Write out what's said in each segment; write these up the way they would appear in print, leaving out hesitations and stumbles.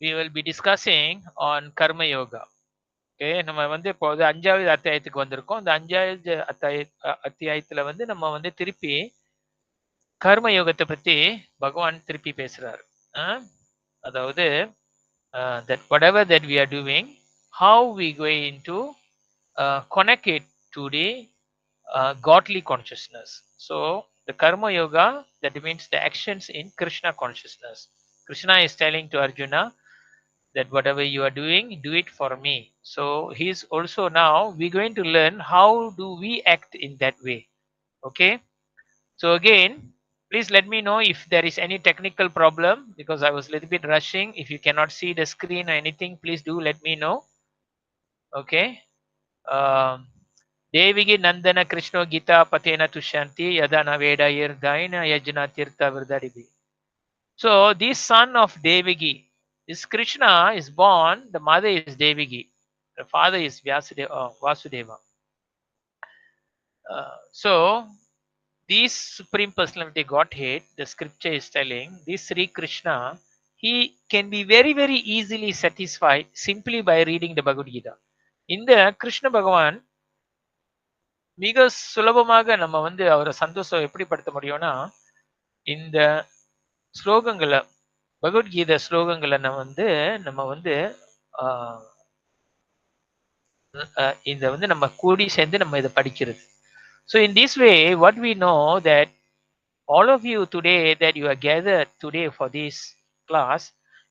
we will be discussing on Karma Yoga. Okay, நம்ம வந்து இப்போ வந்து 5வது அத்தியாயத்துக்கு வந்திருக்கோம். இந்த 5வது அத்தியாயத்துல வந்து நம்ம வந்து திருப்பி கர்ம யோகத்தை பத்தி பகவான் திருப்பி பேசுறாரு. அதாவது that whatever that we are doing, how we going to connect it to the godly consciousness. So the karma yoga, that means the actions in Krishna consciousness. Krishna is telling to Arjuna that whatever you are doing, do it for me. So he's also now we're going to learn how do we act in that way. Okay, so again, please let me know if there is any technical problem, because I was a little bit rushing. If you cannot see the screen or anything, please do let me know. Okay. Devigi Nandana Krishna Gita Patena Tushanti Yadana Veda Yirdaina Yajna Tirtha Vrdaribi. So this son of Devigi, this Krishna is born, the mother is Devigi, the father is Vasudeva. So this Supreme Personality Godhead, the scripture is telling, this Sri Krishna, he can be very, very easily satisfied simply by reading the Bhagavad Gita. இந்த கிருஷ்ண பகவான் மிக சுலபமாக நம்ம வந்து அவரை சந்தோஷம் எப்படி படுத்த முடியும்னா, இந்த ஸ்லோகங்களை, பகவத்கீதை ஸ்லோகங்களை நம்ம வந்து இந்த வந்து நம்ம கூடி சேர்ந்து நம்ம இதை படிக்கிறது. So in this way, what we know that all of you today that you are gathered today for this class,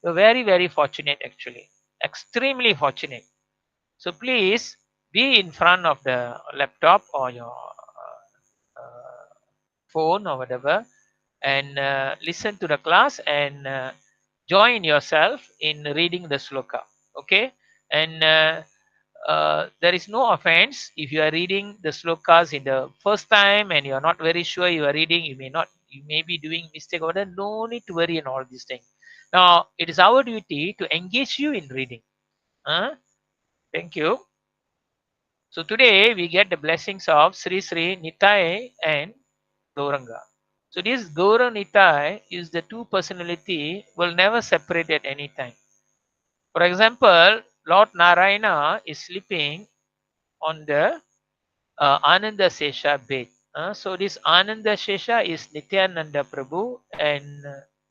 you're very, very fortunate actually, extremely fortunate. So please be in front of the laptop or your phone or whatever, and listen to the class and join yourself in reading the sloka. Okay, and there is no offense if you are reading the slokas in the first time and you are not very sure you are reading. You may be doing mistake or whatever. No need to worry in all these things. Now it is our duty to engage you in reading. Thank you. So today we get the blessings of Sri Sri Nitai and Gauranga. So this Gaura Nitai is the two personality will never separate at any time. For example, Lord Narayana is sleeping on the Ananda Sesha bed. So this Ananda Sesha is Nityananda Prabhu, and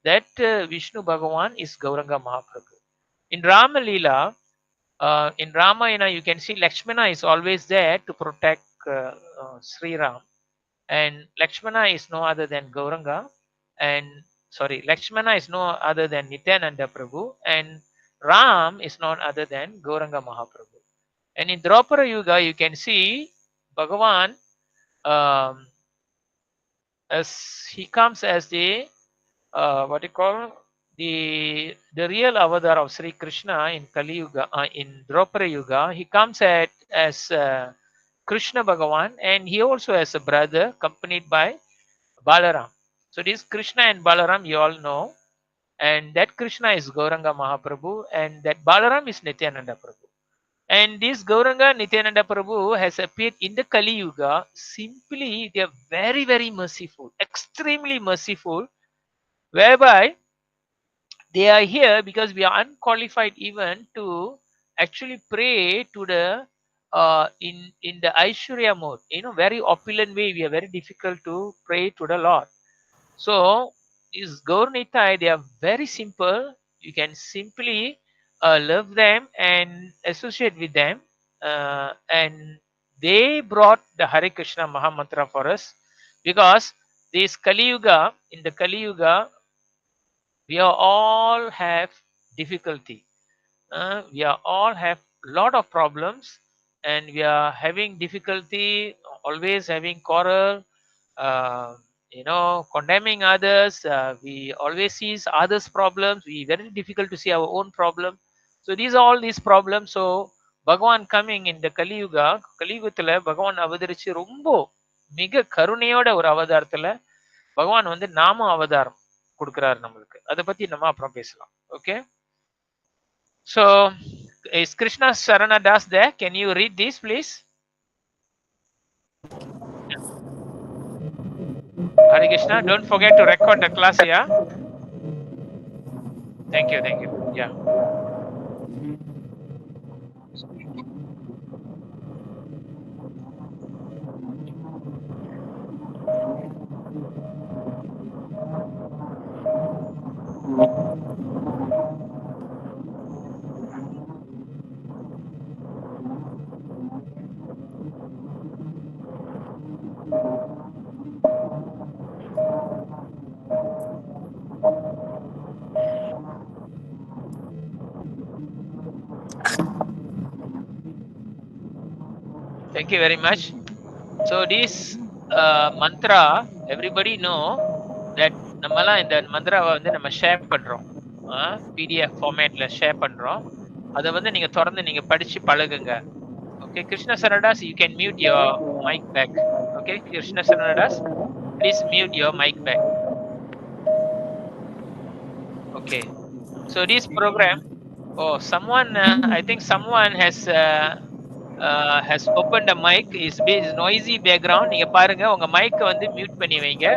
that Vishnu Bhagavan is Gauranga Mahaprabhu. In Rama Leela, in Ramayana, you can see Lakshmana is always there to protect Sri Ram. And Lakshmana is no other than Gauranga, and Lakshmana is no other than Nityananda Prabhu, and Ram is none other than Gauranga Mahaprabhu. And in Draupara Yuga, you can see Bhagavan as he comes as the what you call the real avatar of Sri Krishna in Kali Yuga, in Draupara Yuga. He comes as Krishna Bhagavan, and he also has a brother accompanied by Balaram. So this Krishna and Balaram you all know, and that Krishna is Gauranga Mahaprabhu, and that Balaram is Nityananda Prabhu. And this Gauranga Nityananda Prabhu has appeared in the Kali Yuga. Simply they are very, very merciful, extremely merciful, whereby they are here because we are unqualified even to actually pray to the in the Aishwarya mode, very opulent way. We are very difficult to pray to the Lord. So these Gaurnitai, they are very simple. You can simply love them and associate with them, and they brought the Hare Krishna Mahamantra for us, because this Kali Yuga, in the Kali Yuga, we are all have difficulty. We are all have lot of problems, and we are having difficulty, always having quarrel, condemning others. We always see others problems. We very difficult to see our own problem. So these are all these problems. So Bhagavan coming in the Kali Yuga, கலியுகத்துல பகவான் அவதரிச்சு ரொம்ப மிக கருணையோட ஒரு அவதாரத்துல பகவான் வந்து நாம அவதாரம் கொடுக்கிறார் நம்மளுக்கு. அதை பத்தி நம்ம அப்புறம் பேசலாம். Okay, so is Krishna Sarana Das there? Can you read this please? Hare Krishna, don't forget to record the class here. Thank you. Thank you. Yeah. Thank you very much. So this mantra, everybody know that நம்மலாம் இந்த மந்திராவை வந்து நம்ம share பண்றோம். PDF ஃபார்மேட்ல share பண்றோம். அதை வந்து நீங்க தொடர்ந்து நீங்க படிச்சு பழகுங்க. Okay, Krishna Saradas, you can mute your mic back. Okay, Krishna Saradas, please mute your mic back. Okay, so this program, oh, someone, I think someone has opened a mic. Is noisy background. நீங்க பாருங்க உங்க mic வந்து mute பண்ணி வைங்க.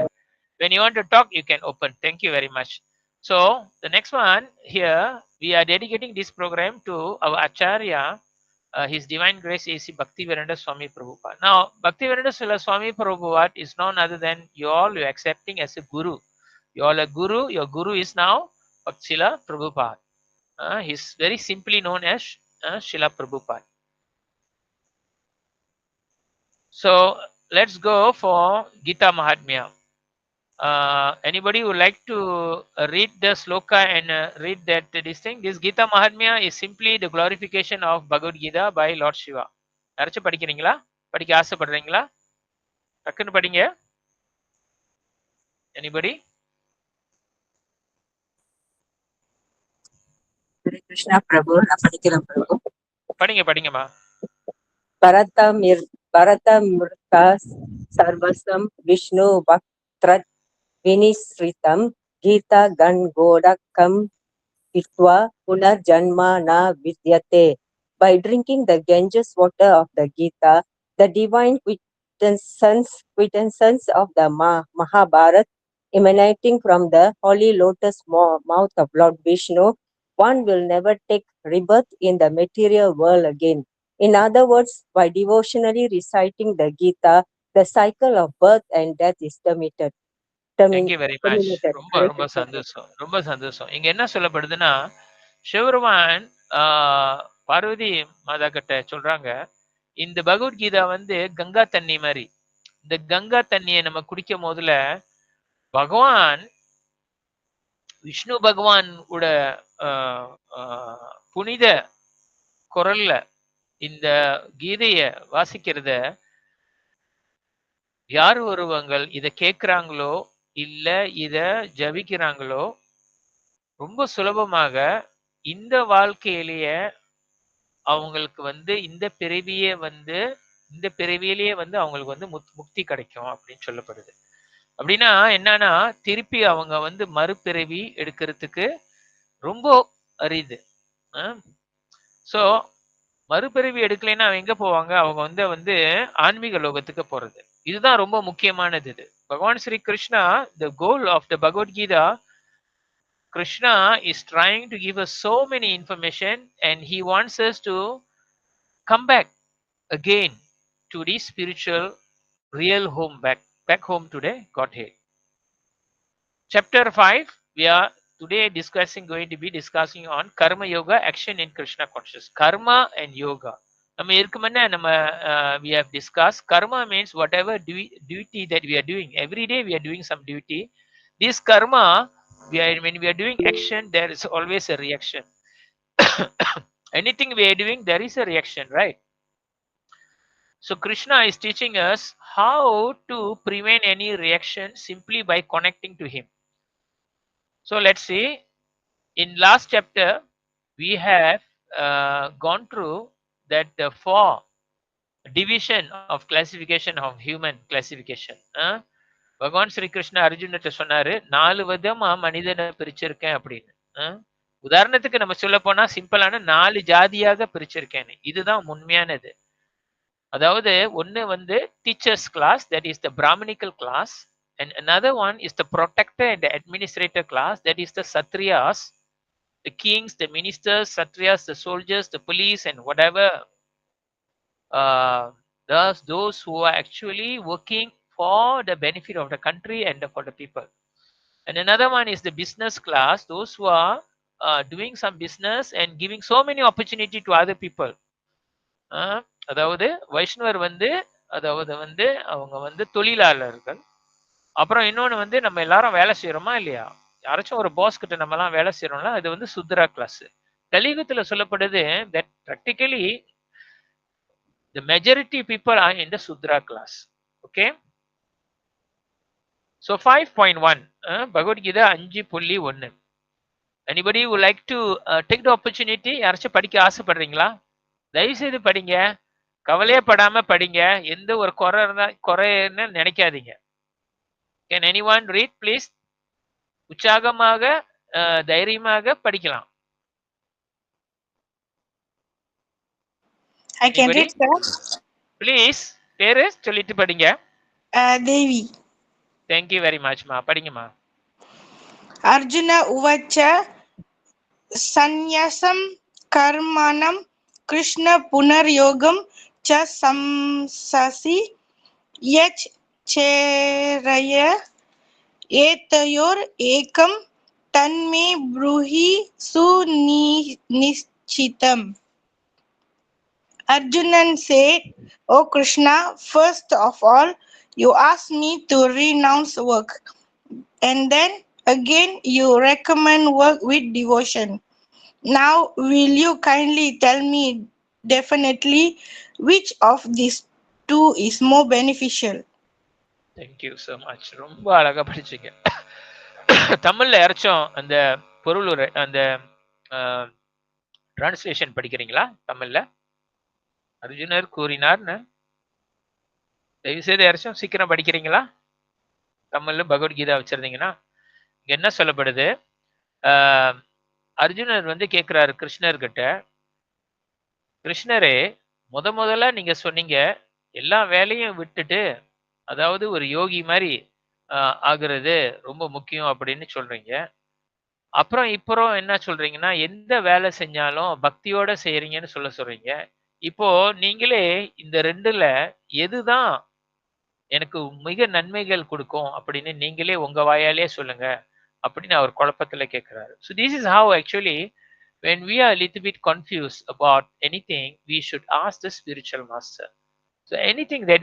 When you want to talk, you can open. Thank you very much. So the next one here, we are dedicating this program to our Acharya, His Divine Grace A.C. Bhaktivedanta Swami Prabhupada. Now, Bhaktivedanta Swami Prabhupada is none other than you all are accepting as a guru. You all are guru. Your guru is now Bhakti Prabhupada. He's very simply known as Srila Prabhupada. So let's go for Gita Mahatmya. Anybody would like to read the sloka and read that this thing? This Gita Mahatmya is simply the glorification of Bhagavad Gita by Lord Shiva. யாராச்சும் படிக்கிறீங்களா? படிக்க ஆசைப்படுறீங்களா? டக்குன்னு படிங்க. Anybody? Hare Krishna Prabhu, நான் படிக்கிறேன் பிரபு. படிங்கம்மா. பரதமிருத்தா சர்வசம் விஷ்ணு பக்த்ரத் வினிஸ்ரிதம் கீதா கண் Itva punar janma na vidyate. By drinking the Ganges water of the Gita, the divine quintessence of the Mahabharata emanating from the holy lotus mouth of Lord Vishnu, one will never take rebirth in the material world again. In other words, by devotionally reciting the Gita, the cycle of birth and death is terminated. Thank you very much. ரொம்ப சந்தோஷம். ரொம்ப சந்தோஷம். இங்க என்ன சொல்லப்படுதுன்னா, சிவபெருமான் பார்வதி மாதா கிட்ட சொல்றாங்க, இந்த பகவத்கீதா வந்து கங்கா தண்ணி மாதிரி. இந்த கங்கா தண்ணியை நம்ம குடிக்கும் போதுல பகவான் விஷ்ணு பகவான் உட புனித குரல்ல இந்த கீதைய வாசிக்கிறத யார் ஒருவங்கள் இதை கேட்கிறாங்களோ இல்ல இத ஜபிக்கிறாங்களோ ரொம்ப சுலபமாக இந்த வாழ்க்கையிலேயே அவங்களுக்கு வந்து இந்த பிறவிலேயே வந்து அவங்களுக்கு வந்து முக்தி கிடைக்கும் அப்படின்னு சொல்லப்படுது. அப்படின்னா என்னன்னா திருப்பி அவங்க வந்து மறுபிறவி எடுக்கிறதுக்கு ரொம்ப அரிது. ஸோ மறுபிறவி எடுக்கலைன்னா அவங்க எங்க போவாங்க? அவங்க வந்து ஆன்மீக லோகத்துக்கு போறது. இதுதான் ரொம்ப முக்கியமானது. இது பகவான் Sri Krishna, the goal of the Bhagavad Gita, Krishna is trying to give us so many information and he wants us to come back again to the spiritual real home, back home to the Godhead. Chapter 5, we are today going to be discussing on Karma Yoga, action in Krishna consciousness. Karma and Yoga. We have discussed karma means whatever duty that we are doing. Every day we are doing some duty. This karma, when we are doing action, there is always a reaction. Anything we are doing, there is a reaction, right? So Krishna is teaching us how to prevent any reaction simply by connecting to him. So let's see. In last chapter, we have gone through that the 4 division of classification of human classification. பகவான் ஸ்ரீ கிருஷ்ண அர்ஜுன்கிட்ட சொன்னாரு 4 விதமா மனிதனை பிரிச்சிருக்கேன் அப்படின்னு. உதாரணத்துக்கு நம்ம சொல்ல போனா சிம்பிளான 4 ஜாதியாக பிரிச்சிருக்கேன். இதுதான் உண்மையானது. அதாவது ஒன்னு வந்து teachers class, that is the Brahminical class, and another one is the protector and the administrator class, that is the Satriyas, the kings, the ministers, satriyas, the soldiers, the police, and whatever, those who are actually working for the benefit of the country and for the people. And another one is the business class, those who are doing some business and giving so many opportunity to other people. அதாவது வைஷ்ணவர் வந்து அதாவது வந்து அவங்க வந்து தொழிலாளர்கள். அப்புறம் இன்னொன்னு வந்து நம்ம எல்லாரும் வேலை செய்யறோமா இல்லையா? யாராச்சும் ஒரு பாஸ் கிட்ட நம்ம எல்லாம் வேலை செய்யறோம்ல, அது வந்து சுத்ரா கிளாஸ். கலியுகத்துல சொல்லப்படுது that practically the majority people are in the Sudra class. Okay. So 5.1 Bhagavad Gita 5.1. Anybody would like to take the opportunity? யாராச்சும் படிக்க ஆசைப்படுறீங்களா? தயவு செய்து படிங்க, கவலையே படாம படிங்க, எந்த ஒரு குறைன்னு நினைக்காதீங்க. Can anyone read please? உற்சாகமாக தைரியமாக படிக்கலாம். I can read, sir. Please, பேரு சொல்லிட்டு படிங்க. Devi. Thank you very much, ma. படிங்கம்மா. Arjuna uvacha sanyasam karmanam Krishna punar yogam cha samsasi yach cheraya etayor ekam tanme bruhi sunichitam. Arjunan said, "O Krishna, first of all, you asked me to renounce work, and then again you recommend work with devotion. Now, will you kindly tell me definitely which of these two is more beneficial?" Thank you so much. ரொம்ப அழகா படிச்சீங்க. தமிழ்ல யாராச்சும் அந்த பொருள் அந்த translation படிக்கிறீங்களா? தமிழ்ல அர்ஜுனர் கூறினார்னு தயவு செய்து யாராச்சும் சீக்கிரம் படிக்கிறீங்களா? தமிழ்ல பகவத்கீதா வச்சிருந்தீங்கன்னா இங்க என்ன சொல்லப்படுது? அர்ஜுனர் வந்து கேட்கிறாரு கிருஷ்ணர்கிட்ட, கிருஷ்ணரே முதல்ல நீங்க சொன்னீங்க எல்லா வேலையும் விட்டுட்டு அதாவது ஒரு யோகி மாதிரி ஆகுறது ரொம்ப முக்கியம் அப்படின்னு சொல்றீங்க. அப்புறம் இப்போ என்ன சொல்றீங்கன்னா எந்த வேலை செஞ்சாலும் பக்தியோட செய்யறீங்கன்னு சொல்றீங்க. இப்போ நீங்களே இந்த ரெண்டுல எதுதான் எனக்கு மிக நன்மைகள் கொடுக்கும் அப்படின்னு நீங்களே உங்க வாயாலே சொல்லுங்க அப்படின்னு அவர் குழப்பத்துல கேட்கிறாரு. So this is how actually when we are a little bit confused about anything, we should ask the spiritual master. So anything that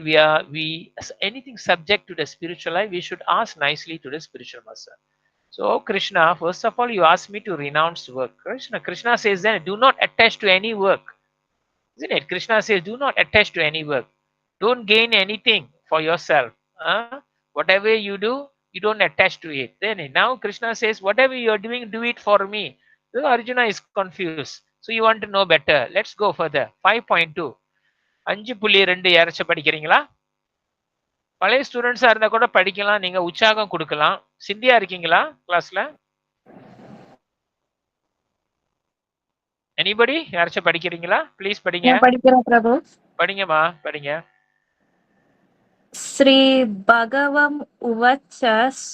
anything subject to the spiritual life, we should ask nicely to the spiritual master. So Krishna, first of all, you asked me to renounce work. Krishna says then, do not attach to any work. Isn't it? Krishna says, do not attach to any work. Don't gain anything for yourself. Whatever you do, you don't attach to it. Then now Krishna says, whatever you are doing, do it for me. So Arjuna is confused. So you want to know better. Let's go further. 5.2. 5.2 யாராச்சும் படிக்கிறீங்களா? பழைய ஸ்டூடெண்ட்ஸா இருந்தா கூட படிக்கலாம், நீங்க உற்சாகம் கொடுக்கலாம். சிந்தியா இருக்கீங்களா கிளாஸ்ல? எனிபடி யாராச்சும் படிக்கிறீங்களா? ப்ளீஸ் படிங்க. நான் படிக்கிறேன் பிரபு. படிங்கம்மா, படிங்க. ஸ்ரீ பகவம் உவச்ச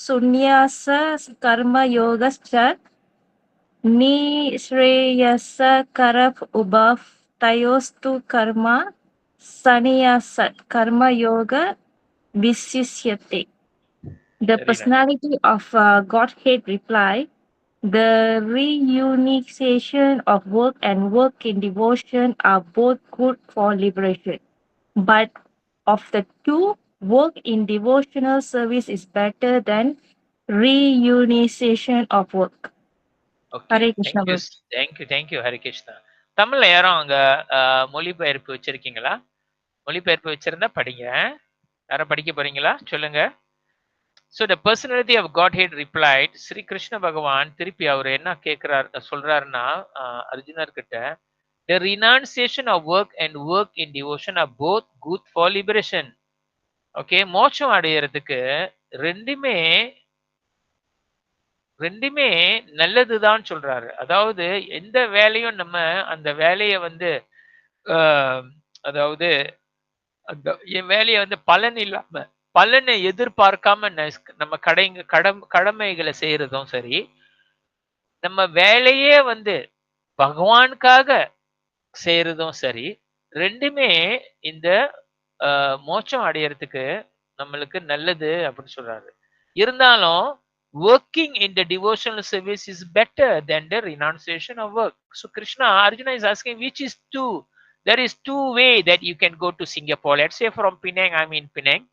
சுன்யாச கர்ம யோகஸ்ச நிஸ்ரேயஸ கரப் உபவ் தயோஸ்து கர்ம சந்நியாச கர்ம யோக விசிஷ்யதே. The personality of Godhead replied, the reunification of work and work in devotion are both good for liberation. But of the two, work in devotional service is better than reunification of work. Okay. Hare Krishna. Thank you, Hare Krishna. தமிழ்ல யாரும் அங்க மொழிபெயர்ப்பு வச்சிருக்கீங்களா? மொழிபெயர்ப்பு வச்சிருந்தா படிங்க. யாரும் படிக்க போறீங்களா? சொல்லுங்க. So the personality of Godhead replied, Sri Krishna Bhagavan திருப்பி அவர் என்ன சொல்றாருன்னா அர்ஜுனர் கிட்ட, the renunciation of work and work in devotion are both good for liberation. Okay, மோட்சம் அடையறதுக்கு ரெண்டுமே நல்லதுதான் சொல்றாரு. அதாவது எந்த வேலையும் நம்ம அந்த வேலையை வந்து அதாவது அந்த வேலையை வந்து பலனை எதிர்பார்க்காம நம்ம கடமைகளை செய்யறதும் சரி, நம்ம வேலையே வந்து பகவானுக்காக செய்யறதும் சரி, 2மே இந்த மோட்சம் அடையறதுக்கு நம்மளுக்கு நல்லது அப்படின்னு சொல்றாரு. இருந்தாலும் working in the devotional service is better than the renunciation of work. So Krishna, Arjuna is asking which is two. There is two way that you can go to Singapore. Let's say from Penang, I'm in Penang.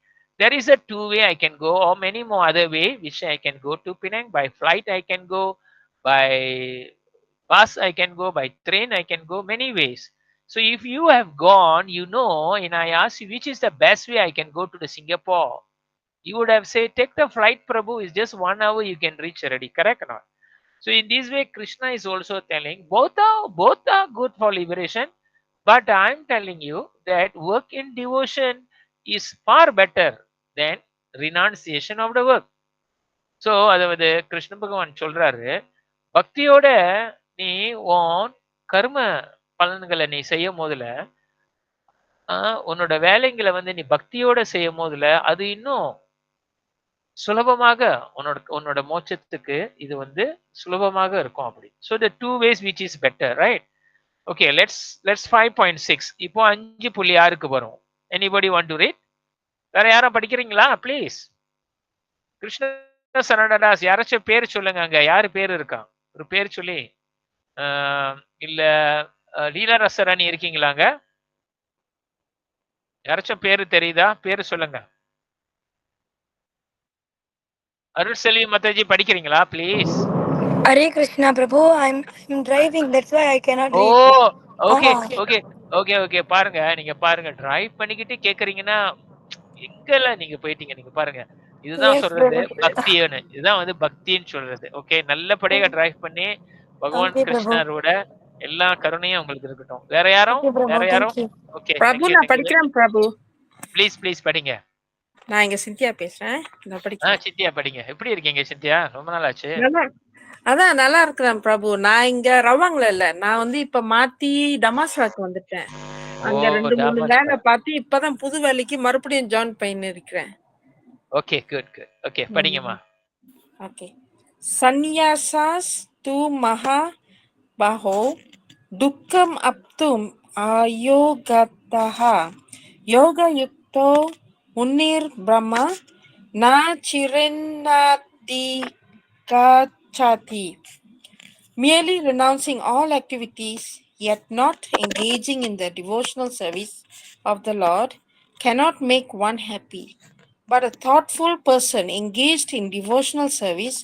There is a two way I can go, or many more other way which I can go to Penang. By flight I can go, by bus I can go, by train I can go, many ways. So if you have gone, you know, and I ask you which is the best way I can go to the Singapore, you would have said, take the flight, Prabhu. It's just 1 hour you can reach already. Correct or not? So in this way, Krishna is also telling both are good for liberation, but I'm telling you that work in devotion is far better than renunciation of the work. So அதாவது கிருஷ்ண பகவான் சொல்றாரு, பக்தியோட நீ உன் கர்ம பலன்களை நீ செய்யும் போதுல உன்னோட வேலைங்களை வந்து நீ பக்தியோட செய்யும் போதுல அது இன்னும் சுலபமாக உன்னோட உன்னோட மோட்சத்துக்கு இது வந்து சுலபமாக இருக்கும் அப்படி. So the two ways which is better, right? Okay, let's 5.6. இப்போ 5.6க்கு வரும். Anybody want to read? வேற யாரும் படிக்கிறீங்களா ப்ளீஸ்? கிருஷ்ண சரணதாஸ், யாராச்சும் பேர் சொல்லுங்க. அங்க யாரு பேர் இருக்கா? ஒரு பேர் சொல்லி. இல்ல லீலா ரசராணி இருக்கீங்களாங்க? யாராச்சும் பேரு தெரியுதா? பேரு சொல்லுங்க. அருள் செல்வி மத்தாஜி படிக்கிறீங்களா please? Hare Krishna Prabhu, I'm driving, that's why I cannot oh, read. Okay okay okay okay. பாருங்க, நீங்க பாருங்க, டிரைவ் பண்ணிக்கிட்டு கேக்குறீங்கன்னா எங்கெல்லாம் நீங்க போயிட்டீங்க. நீங்க பாருங்க, இதுதான் Yes, சொல்றது Prabhu. பக்தின்னு. இதுதான் வந்து பக்தின்னு சொல்றது. ஓகே, நல்லபடியா டிரைவ் பண்ணி பகவான் Okay, Prabhu. கிருஷ்ணரோட எல்லா கருணையும் உங்களுக்கு இருக்கட்டும். வேற யாரும்? Okay, Prabhu. வேற யாரும்? Thank you. ஓகே, பிரபு நான் படிக்கிறேன் பிரபு. ப்ளீஸ் படிங்க. நான் இங்க சிந்தியா பேசுறேன். நான் படிக்கிறேன். சிந்தியா படிங்க. எப்படி இருக்கீங்க சிந்தியா? ரொம்ப நாள் ஆச்சு. அதான் நல்லா இருக்கிறேன் பிரபு. நான் இங்க ரவாங்ல இல்ல, நான் வந்து இப்ப மாத்தி டமாஸ்ராக்கு வந்துட்டேன். அங்க 2-3 வேலை பார்த்து இப்பதான் புது வேலைக்கு மறுபடியும் ஜாயின் பண்ணி இருக்கிறேன். Okay, good. ஓகே, படிங்கம்மா. ஓகே. சந்நியாசாஸ் து மகா பஹோ துக்கம் அப்தும் ஆயோகத்தஹ யோகயுக்தோ முன்னிர் பிரம்ம ந சிரன்னாதி gachati. Merely renouncing all activities yet not engaging in the devotional service of the Lord cannot make one happy. But a thoughtful person engaged in devotional service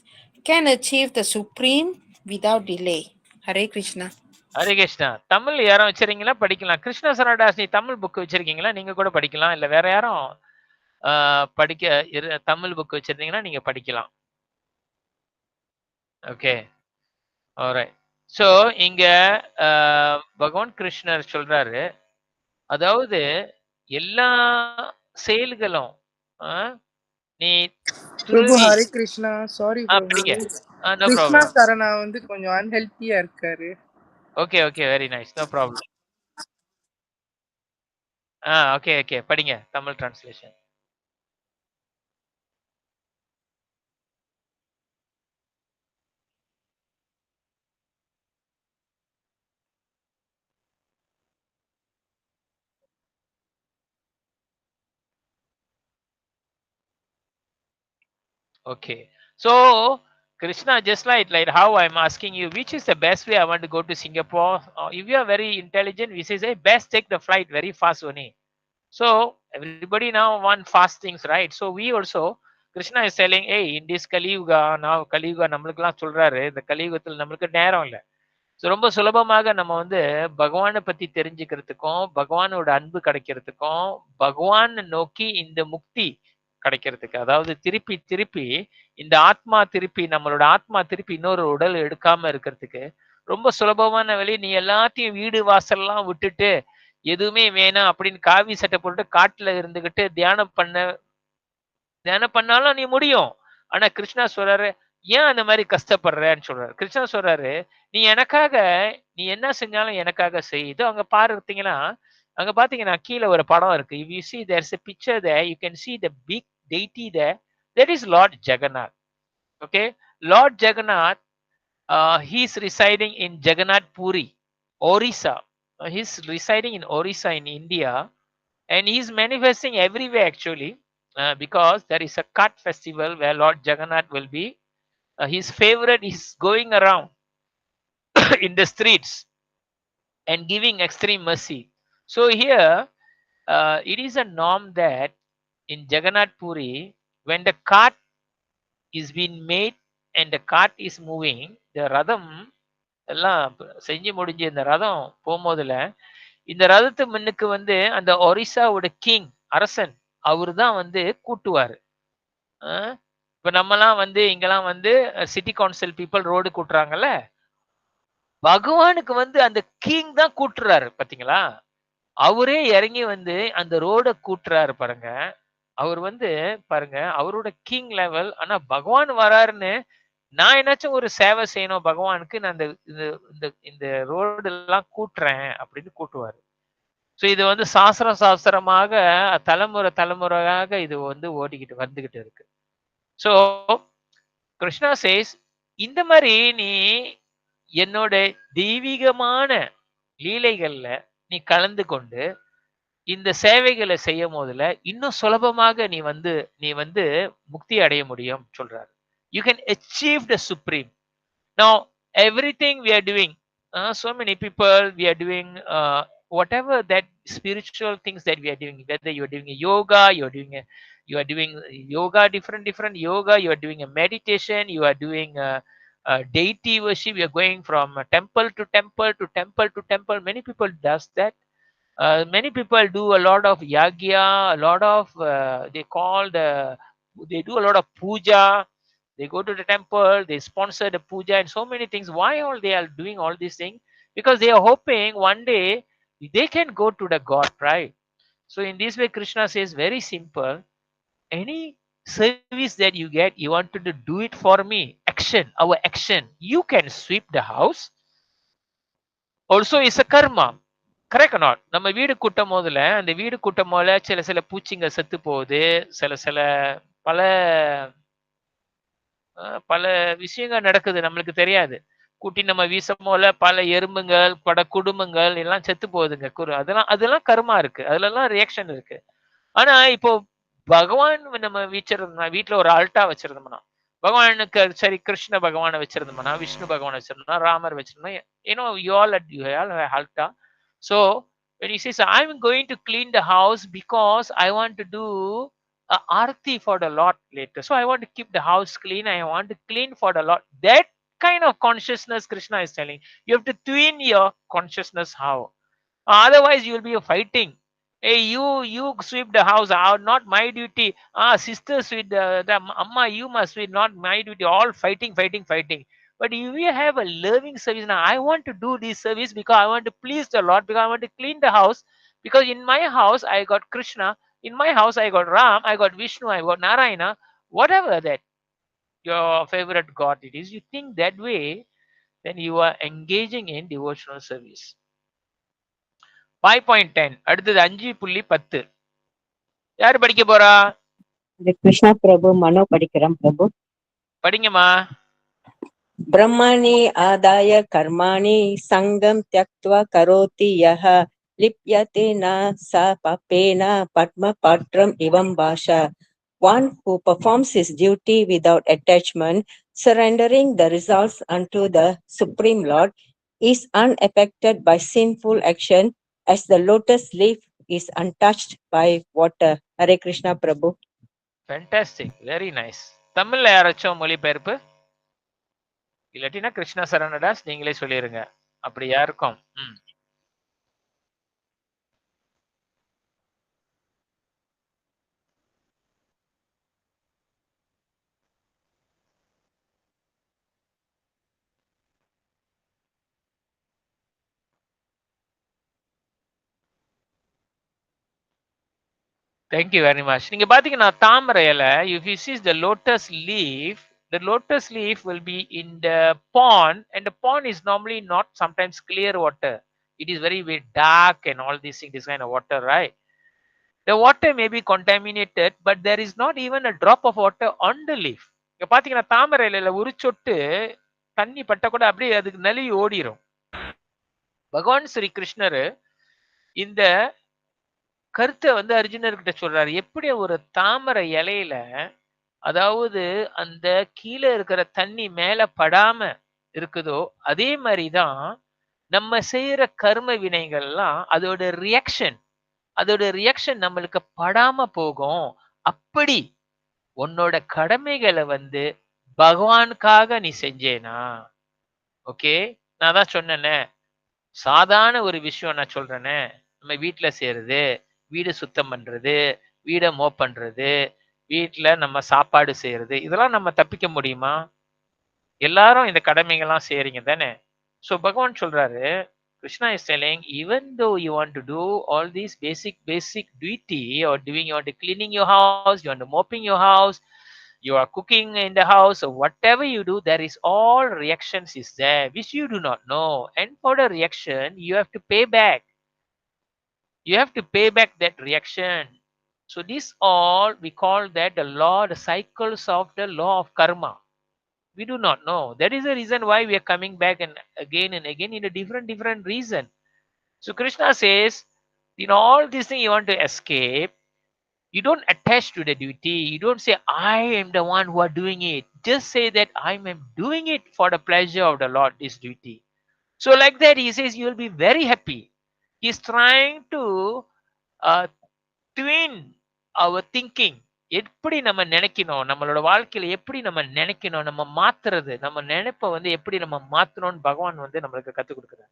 can achieve the supreme without delay. Hare Krishna. Hare Krishna. Tamil யாரும் வச்சிருக்கீங்களா? படிக்கலாம். கிருஷ்ண சரணதாஸ், நீ Tamil book வச்சிருக்கீங்களா? நீங்க கூட படிக்கலாம். இல்ல வேற யாரும் படிக்க தமிழ் புக் வச்சிருந்தீங்கன்னா நீங்க படிக்கலாம். Okay, alright. ஸோ இங்க பகவான் கிருஷ்ணர் சொல்றாரு, அதாவது எல்லா செயல்களும் நீ ஹரே கிருஷ்ணா. சாரி படிங்க. கிருஷ்ணா சரணா வந்து கொஞ்சம் அன்ஹெல்த்தியா இருக்காரு. Okay, very nice, no problem. Okay, படிங்க Tamil translation. Okay, so Krishna, just like how I'm asking you which is the best way I want to go to Singapore, if you are very intelligent, we say best take the flight very fast only. So everybody now want fast things, right? So we also, Krishna is telling, hey, in this Kaliyuga, now Kaliyuga நம்மளுக்குலாம் சொல்றாரு, இந்த கலியுகத்தில் நம்மளுக்கு நேரம் இல்லை. So ரொம்ப சுலபமாக நம்ம வந்து பகவானை பத்தி தெரிஞ்சுக்கிறதுக்கும், பகவானோட அன்பு கிடைக்கிறதுக்கும், பகவான் நோக்கி இந்த முக்தி கிடைக்கிறதுக்கு, அதாவது திருப்பி இந்த ஆத்மா நம்மளோட ஆத்மா திருப்பி இன்னொரு உடல் எடுக்காம இருக்கிறதுக்கு ரொம்ப சுலபமான வழி. நீ எல்லாத்தையும் வீடு வாசல்லாம் விட்டுட்டு எதுவுமே வேணாம் அப்படின்னு காவி சட்டை போட்டு காட்டுல இருந்துகிட்டு தியானம் பண்ணாலும் நீ முடியும். ஆனா கிருஷ்ணா சொல்றாரு, ஏன் அந்த மாதிரி கஷ்டப்படுறேன்னு சொல்றாரு. கிருஷ்ணா சொல்றாரு, நீ எனக்காக நீ என்ன செஞ்சாலும் எனக்காக செய்து. அங்க பாருத்தீங்கன்னா, அங்க பாத்தீங்கன்னா கீழே ஒரு படம் இருக்கு. If you see there's a picture there, you can see the big deity there. That is Lord Jagannath. Okay, Lord Jagannath He's residing in Jagannath Puri, Orissa. He's residing in Orissa in India, and he's manifesting everywhere actually, because there is a Khat festival where Lord Jagannath will be. His favorite is going around in the streets and giving extreme mercy. So here, it is a norm that in Jagannath Puri, when the cart is being made and the cart is moving, the ரதம் எல்லாம் செஞ்சு முடிஞ்சு இந்த ரதம் போகும்போதுல இந்த ரதத்து முன்னுக்கு வந்து அந்த ஒரிசாவோட கிங் அரசன் அவரு தான் வந்து கூட்டுவாரு. இப்ப நம்மலாம் வந்து இங்கெல்லாம் வந்து சிட்டி கவுன்சில் பீப்புள் ரோடு கூட்டுறாங்கல்ல, பகவானுக்கு வந்து அந்த கிங் தான் கூட்டுறாரு பாத்தீங்களா? அவரே இறங்கி வந்து அந்த ரோட கூட்டுறாரு பாருங்க. அவர் வந்து பாருங்க அவரோட கிங் லெவல். ஆனா பகவான் வராருன்னு நான் என்னாச்சும் ஒரு சேவை செய்யணும் பகவானுக்கு, நான் இந்த ரோடு எல்லாம் கூட்டுறேன் அப்படின்னு கூட்டுவாரு. ஸோ இது வந்து சாஸ்திரமாக தலைமுறையாக இது வந்து வந்துகிட்டு இருக்கு. ஸோ கிருஷ்ணா சேஸ், இந்த மாதிரி நீ என்னோட தெய்வீகமான லீலைகள்ல நீ கலந்து கொண்டு இந்த சேவைகளை செய்யும் போதுல இன்னும் சுலபமாக நீ வந்து முக்தி அடைய முடியும் சொல்றாரு. You can achieve the supreme. Now everything we are doing, so many people we are doing whatever that spiritual things that we are doing, whether you are doing a yoga, you are doing yoga, different yoga, you are doing a meditation, you are doing a deity worship, you are going from temple to temple to temple to temple. Many people does that. Many people do a lot of yagya, a lot of they do a lot of puja. They go to the temple, they sponsor the puja and so many things. Why all they are doing all these things? Because they are hoping one day they can go to the God, right? So in this way, Krishna says very simple. Any service that you get, you wanted to do it for me. Action, our action. You can sweep the house. Also, it's a karma. Correct not? நம்ம வீடு கூட்டும் போதுல அந்த வீடு கூட்டும் போல சில பூச்சிங்க செத்து போகுது, சில பல விஷயங்கள் நடக்குது, நம்மளுக்கு தெரியாது. கூட்டி நம்ம வீசும் போல பல எறும்புங்கள் பல குடும்பங்கள் எல்லாம் செத்து போகுதுங்க. அதெல்லாம் கர்மா இருக்கு, அதுல ரியாக்ஷன் இருக்கு. ஆனா இப்போ பகவான் நம்ம வீட்டுல ஒரு அல்டா வச்சிருந்தோம்னா, பகவானுக்கு சரி கிருஷ்ண பகவானை வச்சிருந்தோம்னா, விஷ்ணு பகவான் வச்சிருந்தோம்னா, ராமர் வச்சிருந்தோம், you all have altar. So when he says I'm going to clean the house because I want to do a arti for the Lord later, so I want to keep the house clean, I want to clean for the Lord, that kind of consciousness Krishna is telling you have to twin your consciousness. How? Otherwise you will be fighting. Hey, you sweep the house, not my duty. Sister sweep the amma, you must sweep, not my duty. All fighting. But if you have a loving service, now I want to do this service because I want to please the Lord, because I want to clean the house, because in my house I got Krishna, in my house I got Ram, I got Vishnu, I got Narayana, whatever that your favorite God it is. You think that way, then you are engaging in devotional service. 5.10 அடுத்தது 5.10 யாரு படிக்க போறா? கிருஷ்ணா பிரபு. மனோ படிக்கிறேன் பிரபு. படிங்கம்மா. ब्रह्मणि आदाय कर्माणि संगम त्यक्त्वा करोति यः लिप्यते न स पापेन पद्मपत्रम् इवं भाषा. One who performs his duty without attachment, surrendering the results unto the Supreme Lord, is unaffected by sinful action as the lotus leaf is untouched by water. Hare Krishna Prabhu. Fantastic, very nice. தமிழ்ல யாராச்சும் மொழிபெயர்ப்பு? இல்லாட்டினா கிருஷ்ணா சரணதாஸ் நீங்களே சொல்லிருங்க. அப்படி யாருக்கும் Thank you very much. நீங்க பாத்தீங்கன்னா தாமரை இலை, if you see the lotus leaf will be in the pond, and the pond is normally not sometimes clear water. It is very, very dark and all these things, this kind of water, right? The water may be contaminated, but there is not even a drop of water on the leaf. இங்க பாத்தீங்கன்னா தாமரை இலையில ஒரு சொட்டு தண்ணி பட்ட கூட அப்படியே அதுக்கு நழுவி ஓடிரும். பகவான் ஸ்ரீ கிருஷ்ணர் இந்த கருத்தை வந்து அர்ஜுனர்கிட்ட சொல்றாரு. எப்படி ஒரு தாமரை இலையில, அதாவது அந்த கீழே இருக்கிற தண்ணி மேல படாம இருக்குதோ, அதே மாதிரிதான் நம்ம செய்யற கர்ம வினைகள்லாம் அதோட ரியாக்ஷன் நம்மளுக்கு படாம போகும். அப்படி உன்னோட கடமைகளை வந்து பகவானுக்காக நீ செஞ்சேனா, ஓகே, நான் தான் சொன்னேனே, சாதாரண ஒரு விஷயம் நான் சொல்றேனே, நம்ம வீட்டுல செய்யறது, வீடு சுத்தம் பண்றது, வீடை மோப் பண்றது, வீட்டுல நம்ம சாப்பாடு செய்யறது, இதெல்லாம் நம்ம தப்பிக்க முடியுமா? எல்லாரும் இந்த கடமைகள்லாம் செய்யறீங்க தானே? சோ பகவான் சொல்றாரு, Krishna is telling, even though you want to do all these basic duty, or doing, you want to cleaning your house, you want to mopping your house, you are cooking in the house, or whatever you do, there is all reactions is there which you do not know, and for the reaction you have to pay back. You have to pay back that reaction. So this all we call that the law, the cycles of the law of karma. We do not know. That is the reason why we are coming back and again in a different reason. So Krishna says, in all these things you want to escape, you don't attach to the duty. You don't say, I am the one who are doing it. Just say that I am doing it for the pleasure of the Lord, this duty. So like that, he says, you will be very happy. He's trying to twin our thinking. எப்படி நம்ம நினைக்கணும், நம்மளோட வாழ்க்கையில எப்படி நம்ம நினைக்கணும், நம்ம மாத்துறது, நம்ம நினைப்ப வந்து எப்படி நம்ம மாத்தணும்னு பகவான் வந்து நம்மளுக்கு கத்துக் கொடுக்குறாரு.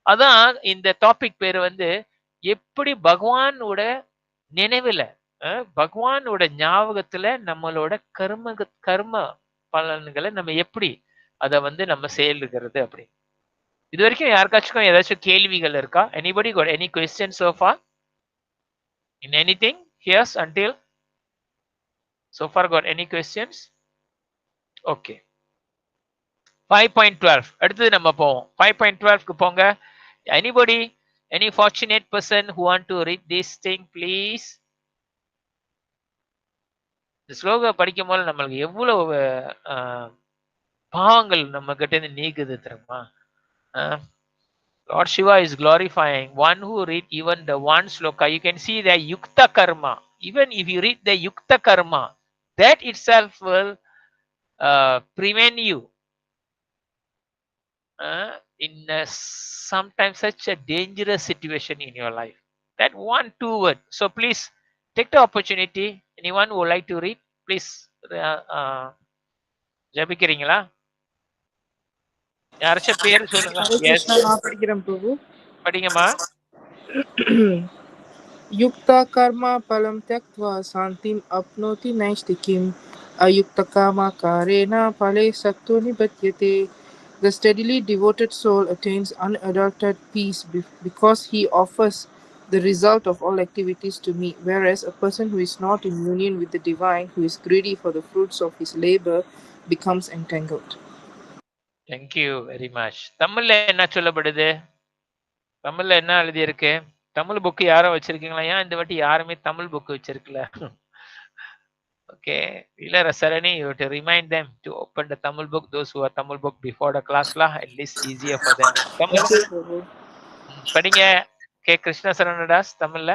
அதான் இந்த டாபிக் பேரு வந்து, எப்படி பகவானோட நினைவுல, பகவானோட ஞாபகத்துல நம்மளோட கர்ம பலன்களை நம்ம எப்படி அதை வந்து நம்ம செயல்கிறது அப்படி. இது வரைக்கும் யாருக்காச்சும் ஏதாச்சும் கேள்விகள் இருக்கா? Anybody got any questions so far? In anything? Yes, until so far got any questions? Okay. 5.12 அடுத்தது நம்ம போவோம். 5.12க்கு போங்க. Anybody, any fortunate person who want to read this thing, please? இந்த ஸ்லோகம் படிக்கும் போது நம்மளுக்கு எவ்வளவு பாவங்கள் நம்ம கிட்ட இருந்து நீக்குது தெரியுமா? Lord Shiva is glorifying one who read even the one sloka. You can see the yukta karma. Even if you read the yukta karma, that itself will prevent you in sometimes such a dangerous situation in your life. That 1-2 word. So please take the opportunity. Anyone who would like to read, please. ஜபிக்கிறீங்களா? யாராச்சும் பேர் சொல்லுங்க. Yes. நான் படிக்கிறேன் பிரபு. படிங்கம்மா. युक्ता कर्मा फलं त्यक्त्वा शान्तिम् अप्नोति नैष्टिकीम् अयुक्तकामाकारेण फले सक्तो निबध्यते. The steadily devoted soul attains unadulterated peace because he offers the result of all activities to me, whereas a person who is not in union with the divine, who is greedy for the fruits of his labor, becomes entangled. Thank you very much. தமிழ்ல என்ன சொல்லப்படுது? தமிழ்ல என்ன எழுதி இருக்கு? Tamil book யாரும் வச்சிருக்கீங்களா? ஏன் இந்த வாட்டி யாருமே தமிழ் புக் வச்சிருக்கல? Okay, Vila Sarani, you have to remind them to open the Tamil book. Those who are Tamil book before the class lah, at least easier for them. Tamil. படிங்க. K. Krishna Saranadas, தமிழ்ல.